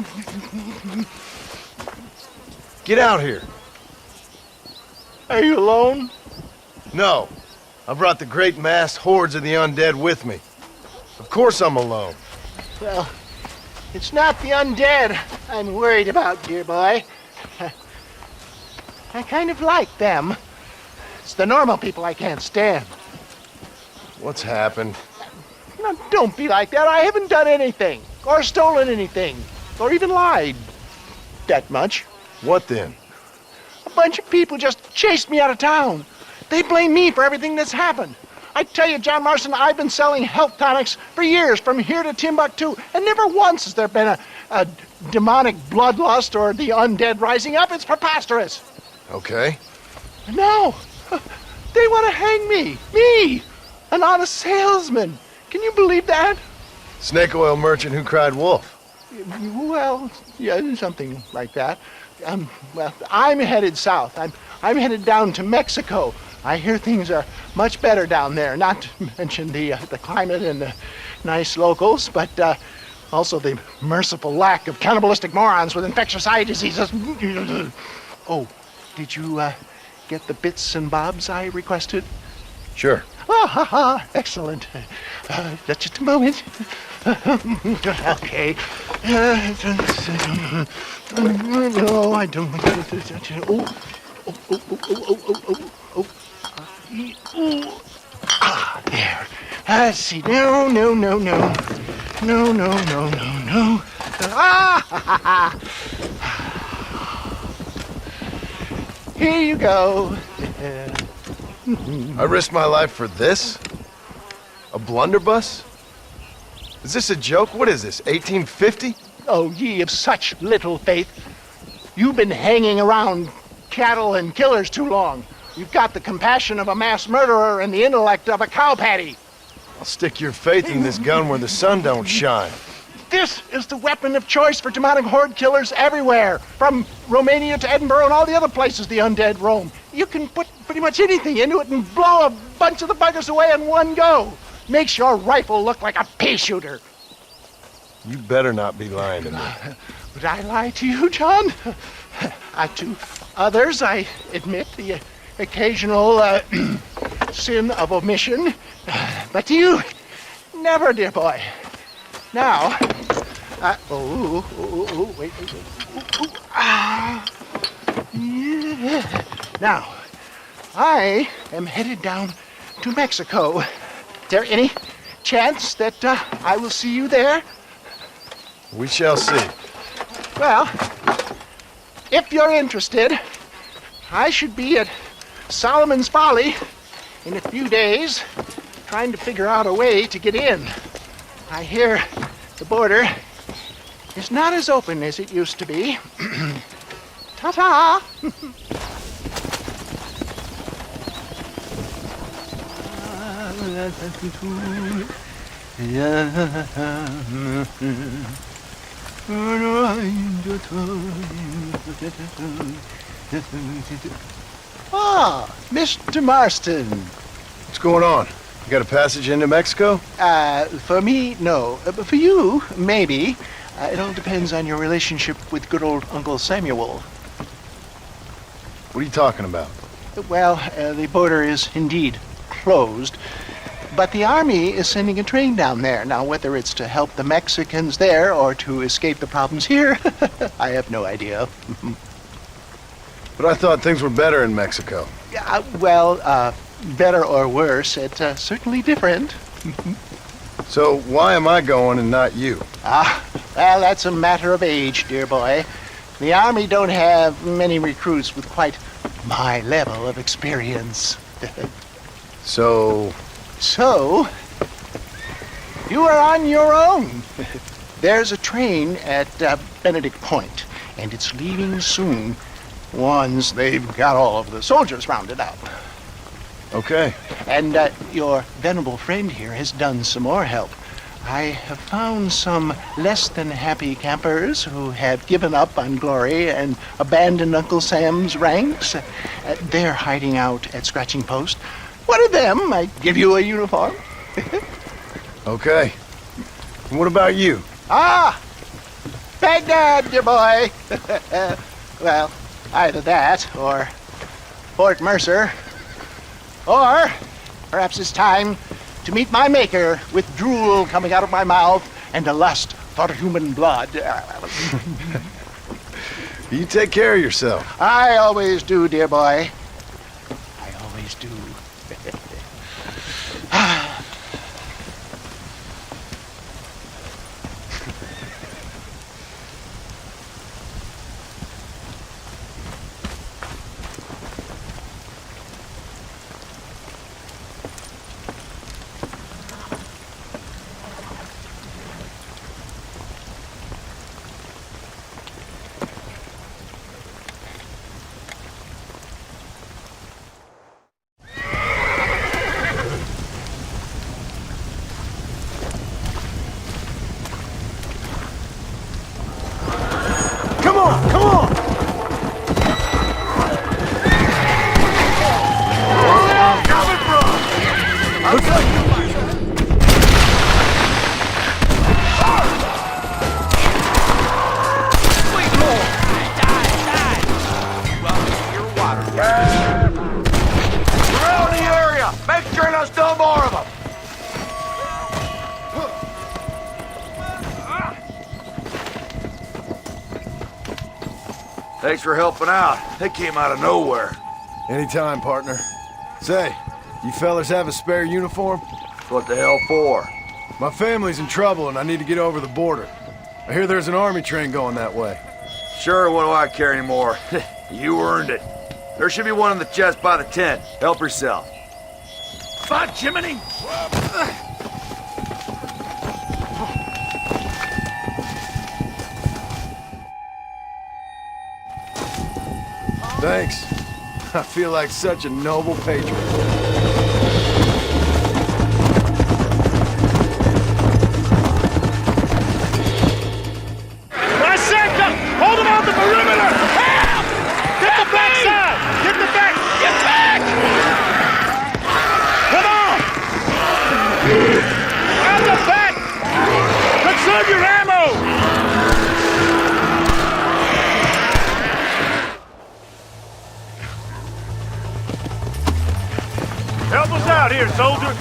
Get out here. Are you alone? No. I brought the great massed hordes of the undead with me. Of course I'm alone. Well, it's not the undead I'm worried about, dear boy. I kind of like them. It's the normal people I can't stand. What's happened? Now, don't be like that. I haven't done anything, or stolen anything, or even lied. That much. What then? A bunch of people just chased me out of town. They blame me for everything that's happened. I tell you, John Marston, I've been selling health tonics for years, from here to Timbuktu, and never once has there been a demonic bloodlust or the undead rising up. It's preposterous. Okay. And now, they want to hang me. Me, an honest salesman. Can you believe that? Snake oil merchant who cried wolf. Well, yeah, something like that. Well, I'm headed south. I'm headed down to Mexico. I hear things are much better down there, not to mention the climate and the nice locals, but also the merciful lack of cannibalistic morons with infectious eye diseases. Oh, did you get the bits and bobs I requested? Sure. Ah, ha, ha. Excellent. Just a moment. Okay. No, I don't. Oh. Ah, there. Let's see. No. Ah, ha, ha. Here you go. I risked my life for this? A blunderbuss? Is this a joke? What is this, 1850? Oh, ye of such little faith. You've been hanging around cattle and killers too long. You've got the compassion of a mass murderer and the intellect of a cow patty. I'll stick your faith in this gun where the sun don't shine. This is the weapon of choice for demonic horde killers everywhere, from Romania to Edinburgh and all the other places the undead roam. You can put pretty much anything into it and blow a bunch of the buggers away in one go. Makes your rifle look like a pea shooter. You better not be lying to me. Would I lie to you, John? To others, I admit the occasional sin of omission. But to you, never, dear boy. Now, wait. Yeah. Now, I am headed down to Mexico. Is there any chance that I will see you there? We shall see. Well, if you're interested, I should be at Solomon's Folly in a few days, trying to figure out a way to get in. I hear the border is not as open as it used to be. Ta-ta! Ah, Mr. Marston. What's going on? You got a passage into Mexico? For me, no. But for you, maybe. It all depends on your relationship with good old Uncle Samuel. What are you talking about? Well, the border is indeed closed, but the army is sending a train down there. Now, whether it's to help the Mexicans there or to escape the problems here, I have no idea. But I thought things were better in Mexico. Better or worse, it's certainly different. So why am I going and not you? Well, that's a matter of age, dear boy. The Army don't have many recruits with quite my level of experience. So, you are on your own. There's a train at Benedict Point, and it's leaving soon once they've got all of the soldiers rounded up. Okay. And your venerable friend here has done some more help. I have found some less than happy campers who have given up on glory and abandoned Uncle Sam's ranks. They're hiding out at Scratching Post. One of them might give you a uniform. Okay. And what about you? Baghdad, dear boy. Well, either that or Fort Mercer. Or perhaps it's time to meet my maker with drool coming out of my mouth and a lust for human blood. You take care of yourself. I always do, dear boy. I always do. Looks like Around the area! Make sure there's no more of them! Thanks for helping out. They came out of nowhere. Anytime, partner. Say, you fellas have a spare uniform? What the hell for? My family's in trouble and I need to get over the border. I hear there's an army train going that way. Sure, what do I care anymore? You earned it. There should be one in the chest by the tent. Help yourself. By Jiminy! Thanks. I feel like such a noble patriot. Lysenko! Hold him on the perimeter! Help! Get the backside! Get the back! Get back! Come on! Out the back! Conserve your ammo! Help us out here, soldier!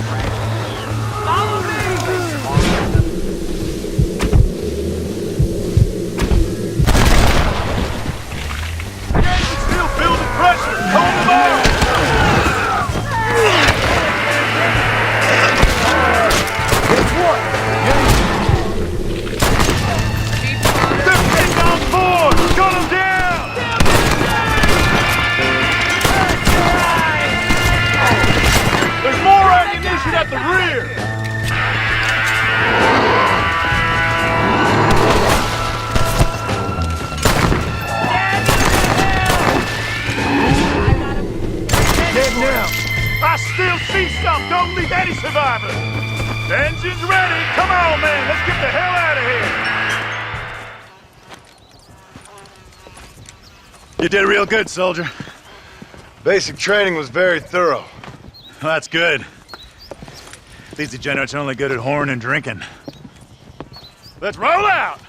Follow me! Still building pressure! Hold them on! Guess what? They're getting on board! Gun them down! There's more ammunition at the rear! Getting out! I still see some! Don't leave any survivors! The engine's ready! Come on, man! Let's get the hell out of here! You did real good, soldier. Basic training was very thorough. Well, that's good. These degenerates are only good at whoring and drinking. Let's roll out!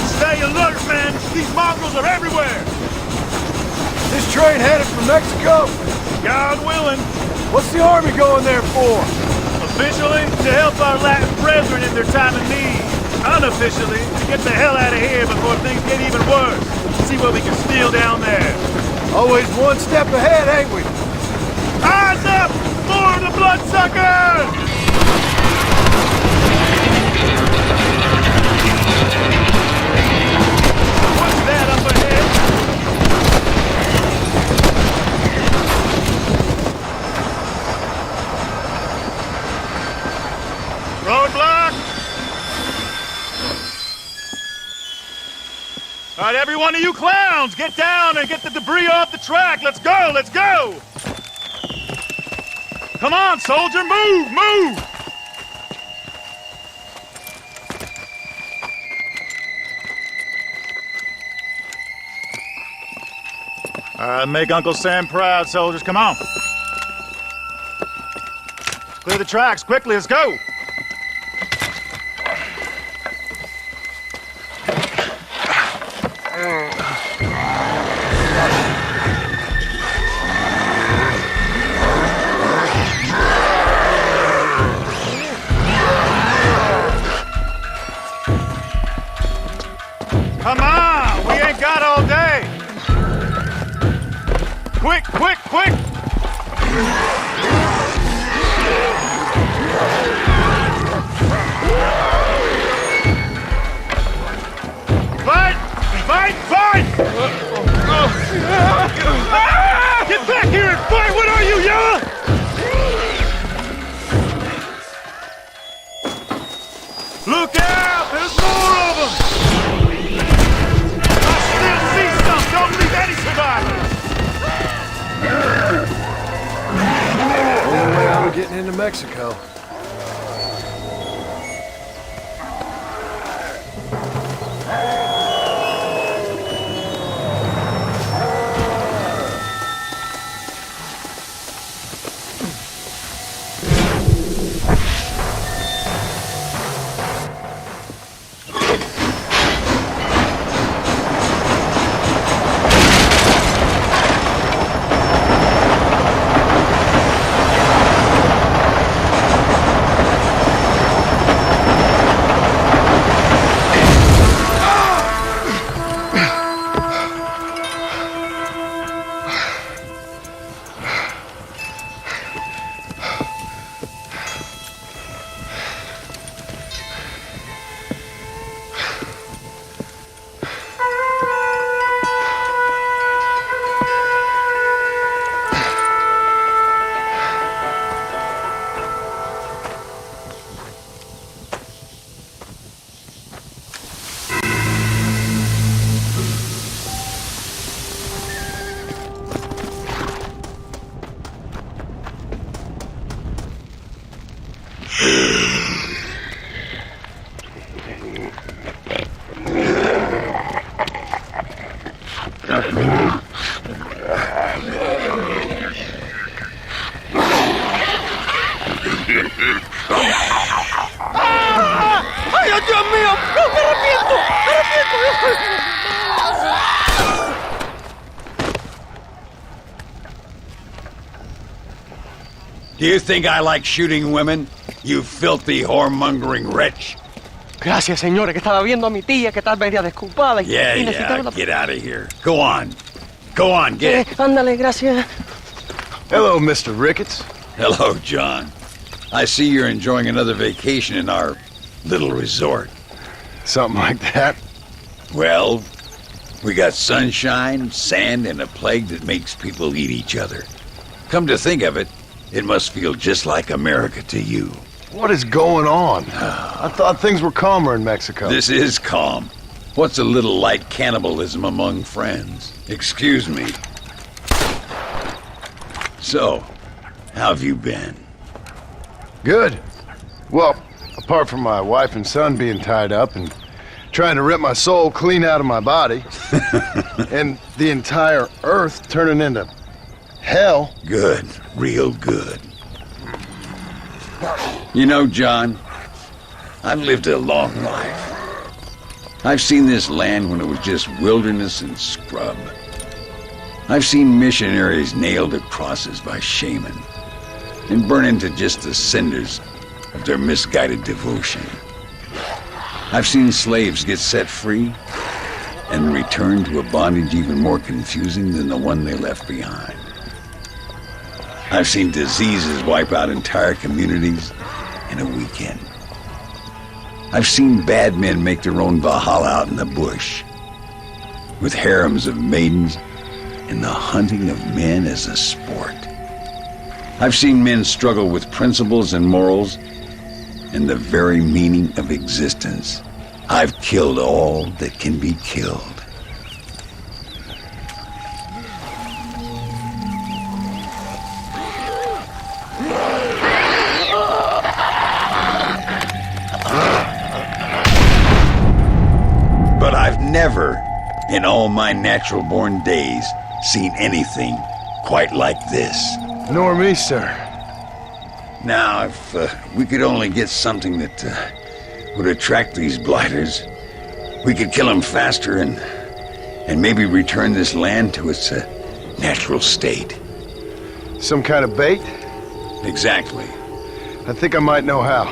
Stay alert, man! These mongrels are everywhere! This train headed for Mexico? God willing. What's the army going there for? Officially, to help our Latin brethren in their time of need. Unofficially, to get the hell out of here before things get even worse. See what we can steal down there. Always one step ahead, ain't we? Eyes up! More of the bloodsuckers! What's that up ahead? Roadblock! All right, every one of you clowns, get down and get the debris off the track. Let's go, let's go! Come on, soldier, move, move! Make Uncle Sam proud, soldiers. Come on. Clear the tracks, quickly, let's go! Come on, we ain't got all day. Quick, quick, quick! Fight! Fight! Fight! Get back here and fight! What are you, Yella? Look out! There's more of them! I still see some! Don't leave any survivors! Only way out of getting into Mexico. Do you think I like shooting women? You filthy whoremongering wretch. Gracias, señores, que estaba viendo a mi tía que está media desculpada y necesitaba Get out of here. Go on. Go on, get it. Ándale, gracias. Hello, Mr. Ricketts. Hello, John. I see you're enjoying another vacation in our little resort. Something like that. Well, we got sunshine, sand, and a plague that makes people eat each other. Come to think of it, it must feel just like America to you. What is going on? I thought things were calmer in Mexico. This is calm. What's a little light cannibalism among friends? Excuse me. So, how have you been? Good. Well, apart from my wife and son being tied up and trying to rip my soul clean out of my body, and the entire Earth turning into hell. Good. Real good. You know, John, I've lived a long life. I've seen this land when it was just wilderness and scrub. I've seen missionaries nailed to crosses by shaman and burn into just the cinders of their misguided devotion. I've seen slaves get set free and return to a bondage even more confusing than the one they left behind. I've seen diseases wipe out entire communities in a weekend. I've seen bad men make their own Valhalla out in the bush, with harems of maidens and the hunting of men as a sport. I've seen men struggle with principles and morals and the very meaning of existence. I've killed all that can be killed. But I've never, in all my natural-born days, seen anything quite like this. Nor me, sir. Now, if we could only get something that would attract these blighters, we could kill them faster and maybe return this land to its natural state. Some kind of bait? Exactly. I think I might know how.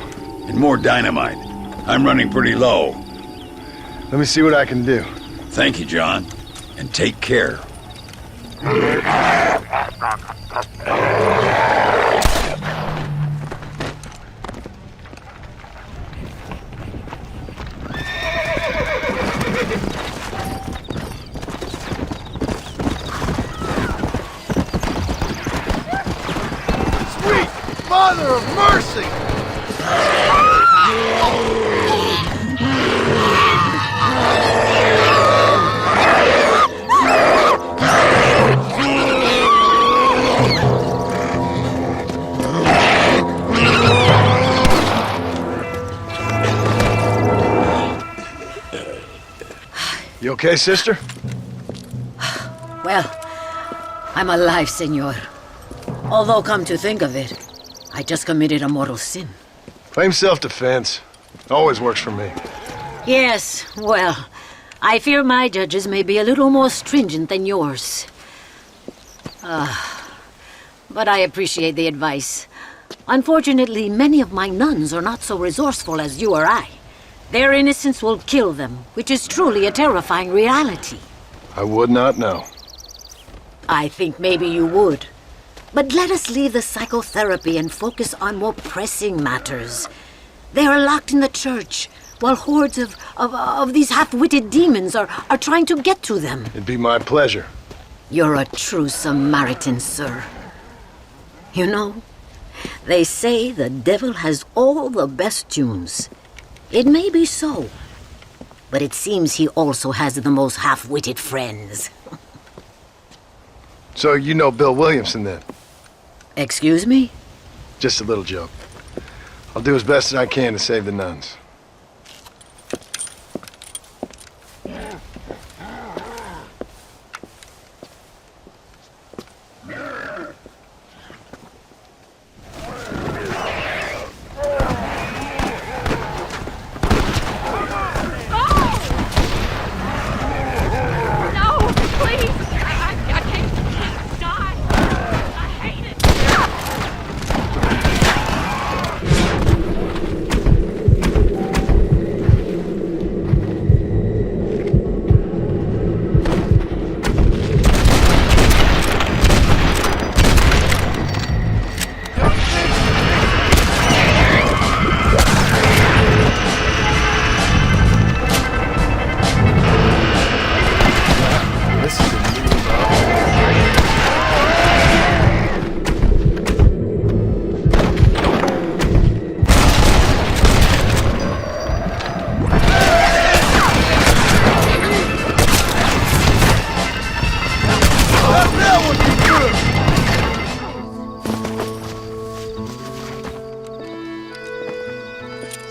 And more dynamite. I'm running pretty low. Let me see what I can do. Thank you, John. And take care. Sweet Mother of Mercy! You okay, sister? Well, I'm alive, senor. Although, come to think of it, I just committed a mortal sin. Claim self-defense. Always works for me. Yes, well, I fear my judges may be a little more stringent than yours. But I appreciate the advice. Unfortunately, many of my nuns are not so resourceful as you or I. Their innocence will kill them, which is truly a terrifying reality. I would not know. I think maybe you would. But let us leave the psychotherapy and focus on more pressing matters. They are locked in the church, while hordes of these half-witted demons are trying to get to them. It'd be my pleasure. You're a true Samaritan, sir. You know, they say the devil has all the best tunes. It may be so, but it seems he also has the most half-witted friends. So you know Bill Williamson, then? Excuse me? Just a little joke. I'll do as best as I can to save the nuns.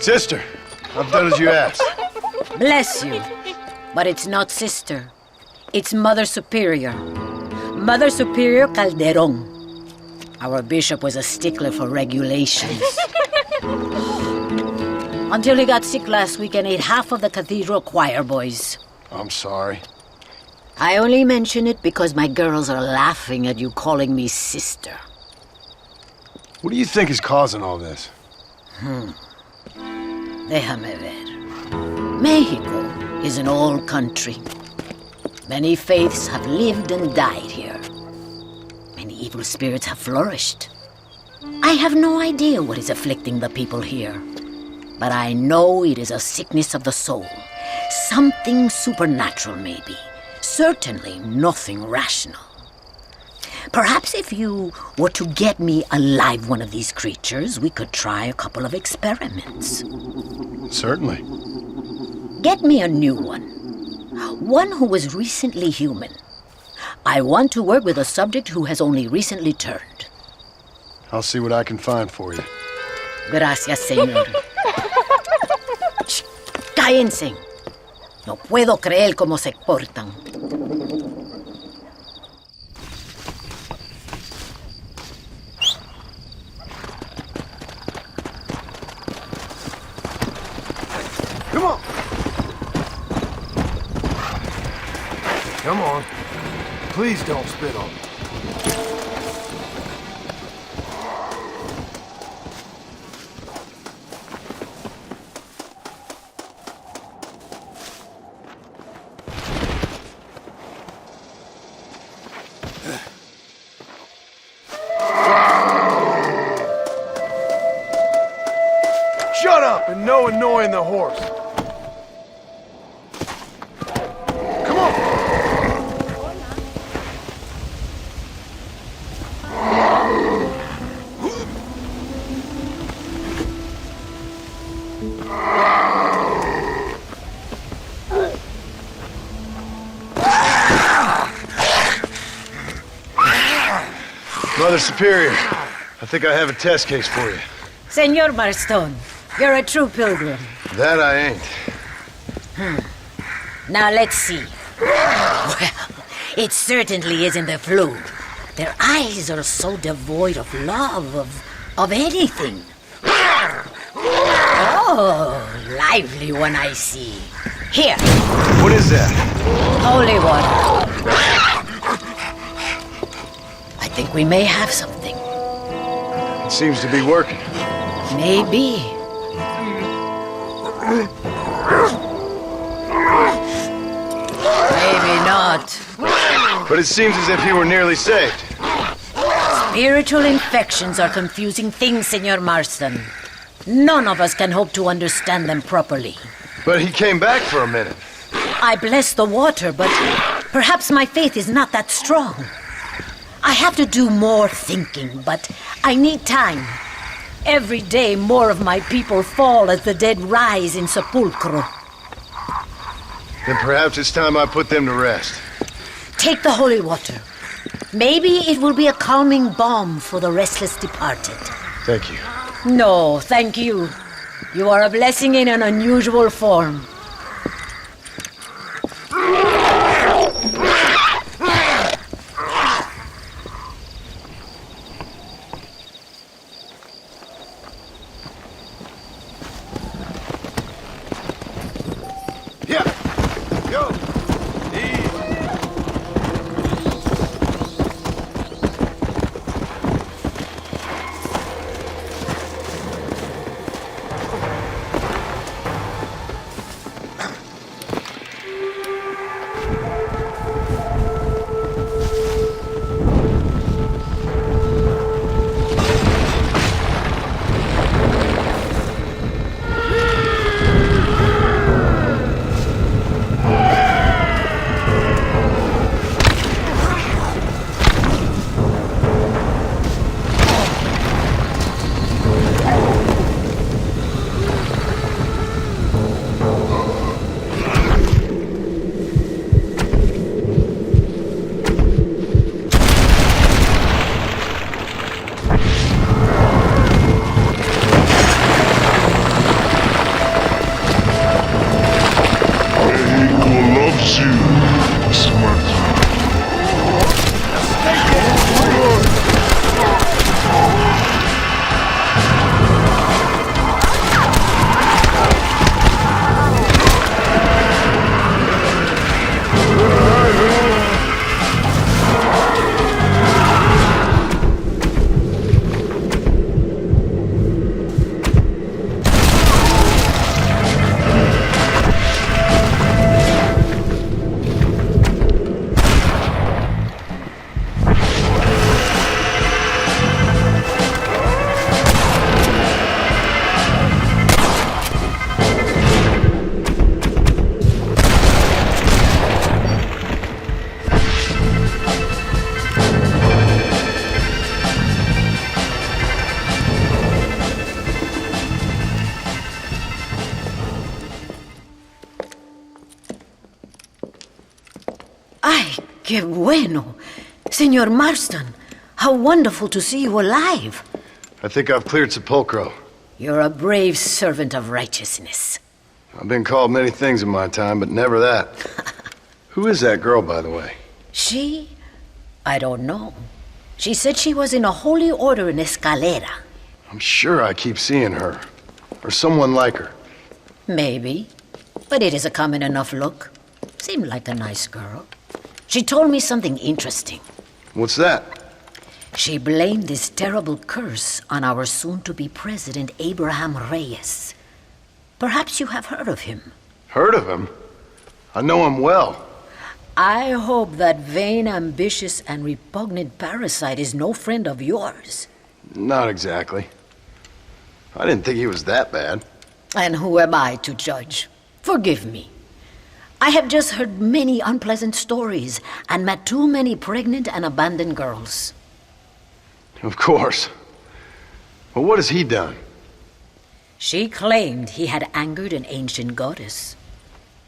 Sister, I've done as you asked. Bless you. But it's not sister. It's Mother Superior. Mother Superior Calderon. Our bishop was a stickler for regulations. Until he got sick last week and ate half of the cathedral choir boys. I'm sorry. I only mention it because my girls are laughing at you calling me sister. What do you think is causing all this? Déjame ver. Mexico is an old country. Many faiths have lived and died here. Many evil spirits have flourished. I have no idea what is afflicting the people here. But I know it is a sickness of the soul. Something supernatural, maybe. Certainly nothing rational. Perhaps if you were to get me alive one of these creatures, we could try a couple of experiments. Certainly. Get me a new one. One who was recently human. I want to work with a subject who has only recently turned. I'll see what I can find for you. Gracias, señor. Shh, cállense. No puedo creer cómo se portan. Come on. Come on. Please don't spit on me. Shut up and no annoying the horse. Come on. Mother Superior, I think I have a test case for you. Senor Marston, you're a true pilgrim. That I ain't. Now let's see. Well, it certainly isn't the flu. Their eyes are so devoid of love, of anything. Oh, lively one I see. Here. What is that? Holy water. I think we may have something. It seems to be working. Maybe. Maybe not. But it seems as if he were nearly saved. Spiritual infections are confusing things, Senor Marston. None of us can hope to understand them properly. But he came back for a minute. I bless the water, but perhaps my faith is not that strong. I have to do more thinking, but I need time. Every day more of my people fall as the dead rise in sepulchro. Then perhaps it's time I put them to rest. Take the holy water. Maybe it will be a calming balm for the restless departed. Thank you. No, thank you. You are a blessing in an unusual form. Que bueno. Senor Marston, how wonderful to see you alive. I think I've cleared Sepulcro. You're a brave servant of righteousness. I've been called many things in my time, but never that. Who is that girl, by the way? She? I don't know. She said she was in a holy order in Escalera. I'm sure I keep seeing her. Or someone like her. Maybe. But it is a common enough look. Seemed like a nice girl. She told me something interesting. What's that? She blamed this terrible curse on our soon-to-be president, Abraham Reyes. Perhaps you have heard of him. Heard of him? I know him well. I hope that vain, ambitious, and repugnant parasite is no friend of yours. Not exactly. I didn't think he was that bad. And who am I to judge? Forgive me. I have just heard many unpleasant stories and met too many pregnant and abandoned girls. Of course. But what has he done? She claimed he had angered an ancient goddess,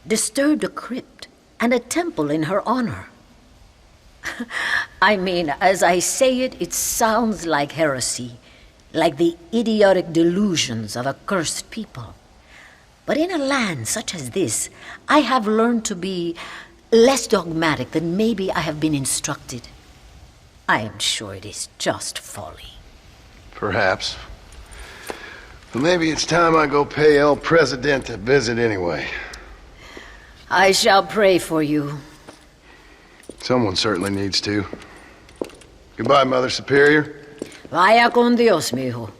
disturbed a crypt and a temple in her honor. I mean, as I say it, it sounds like heresy, like the idiotic delusions of a cursed people. But in a land such as this, I have learned to be less dogmatic than maybe I have been instructed. I am sure it is just folly. Perhaps. But maybe it's time I go pay El Presidente a visit anyway. I shall pray for you. Someone certainly needs to. Goodbye, Mother Superior. Vaya con Dios, mijo.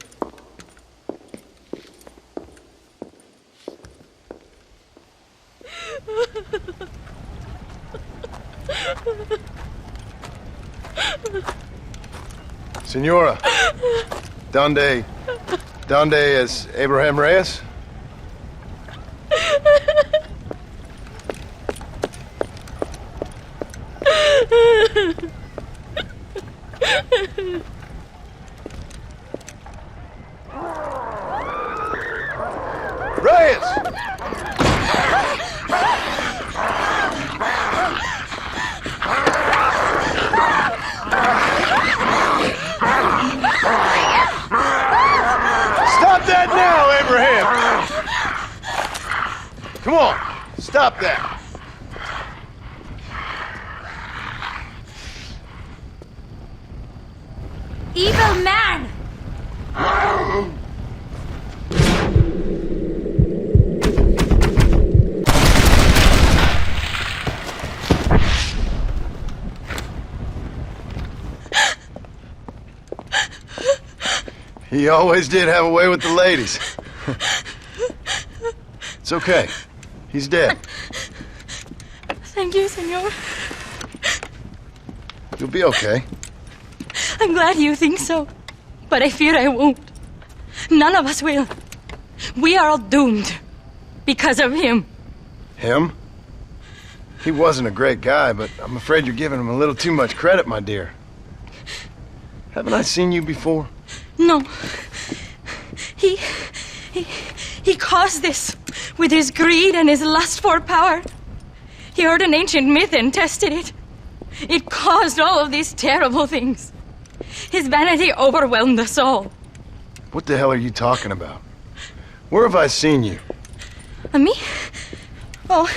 Senora, donde es Abraham Reyes? Reyes! Stop that now, Abraham! Come on, stop that. Evil man! He always did have a way with the ladies. It's okay. He's dead. Thank you, senor. You'll be okay. I'm glad you think so, but I fear I won't. None of us will. We are all doomed because of him. Him? He wasn't a great guy, but I'm afraid you're giving him a little too much credit, my dear. Haven't I seen you before? No. He caused this with his greed and his lust for power. He heard an ancient myth and tested it. It caused all of these terrible things. His vanity overwhelmed us all. What the hell are you talking about? Where have I seen you? Me? Oh,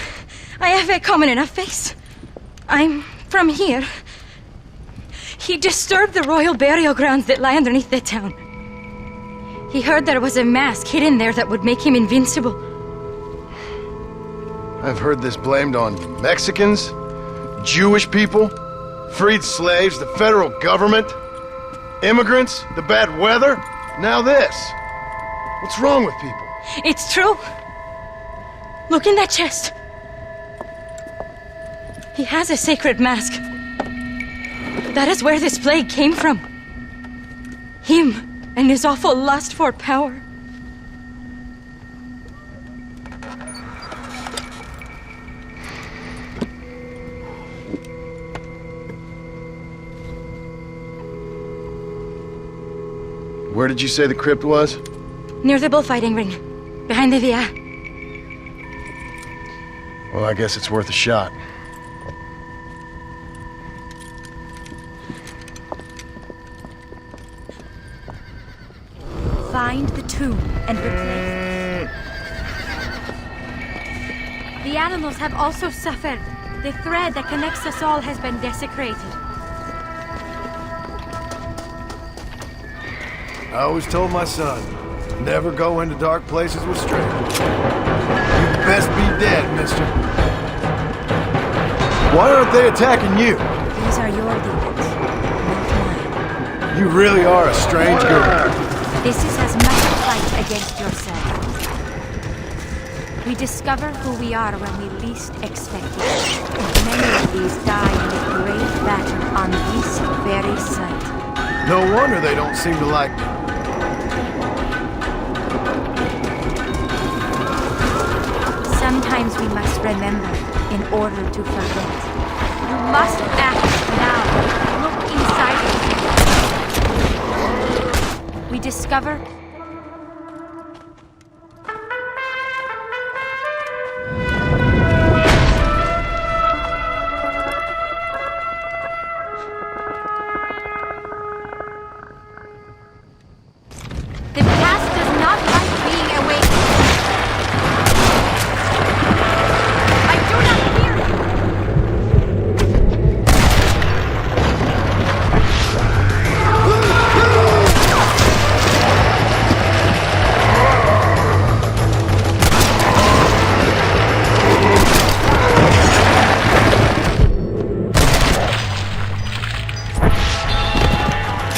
I have a common enough face. I'm from here. He disturbed the royal burial grounds that lie underneath the town. He heard there was a mask hidden there that would make him invincible. I've heard this blamed on Mexicans, Jewish people, freed slaves, the federal government, immigrants, the bad weather, now this. What's wrong with people? It's true. Look in that chest. He has a sacred mask. That is where this plague came from. Him and his awful lust for power. Where did you say the crypt was? Near the bullfighting ring. Behind the villa. Well, I guess it's worth a shot. find the tomb and replace it. The animals have also suffered. The thread that connects us all has been desecrated. I always told my son, never go into dark places with strangers. You'd best be dead, mister. Why aren't they attacking you? These are your demons, not mine. You really are a strange girl. This is as much a fight against yourself. We discover who we are when we least expect it. Many of these die in a great battle on this very site. No wonder they don't seem to like me. Sometimes we must remember in order to forget. You must act now. Look inside yourself. We discover the past does not like being awakened. I do not fear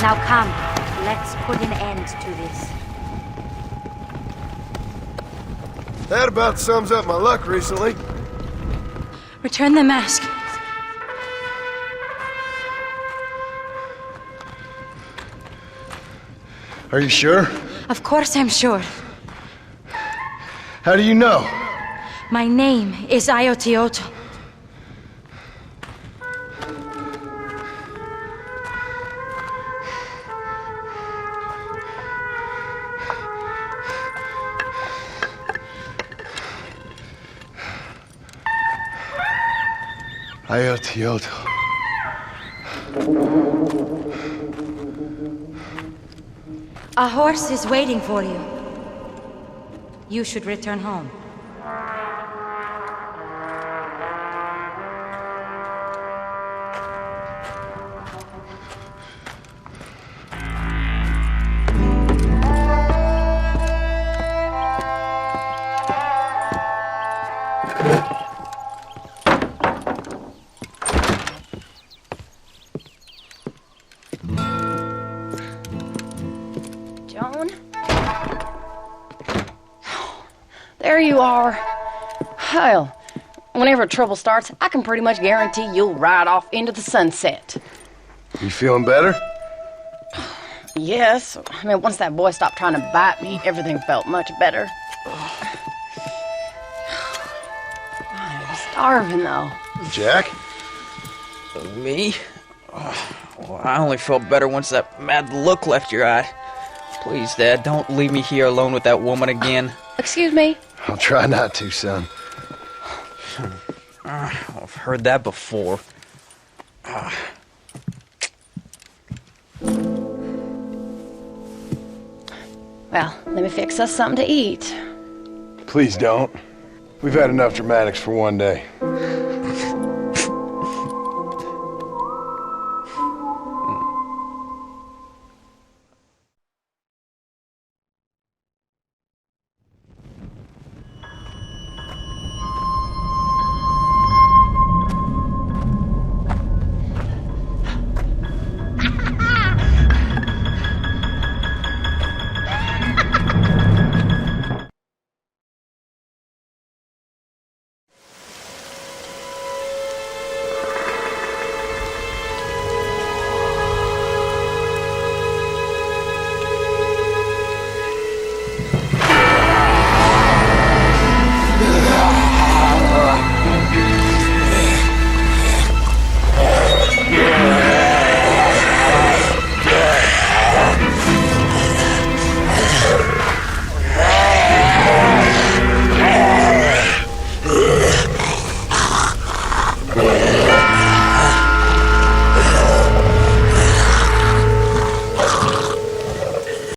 Now come, let's put an end to this. That about sums up my luck recently. Return the mask. Are you sure? Of course I'm sure. How do you know? My name is Ayotioto. Ayotioto. A horse is waiting for you. You should return home. Joan? There you are. Well, whenever trouble starts, I can pretty much guarantee you'll ride off into the sunset. You feeling better? Yes. I mean, once that boy stopped trying to bite me, everything felt much better. I'm starving, though. Jack? Me? Well, I only felt better once that mad look left your eye. Please, Dad, don't leave me here alone with that woman again. Excuse me? I'll try not to, son. I've heard that before. Well, let me fix us something to eat. Please don't. We've had enough dramatics for one day.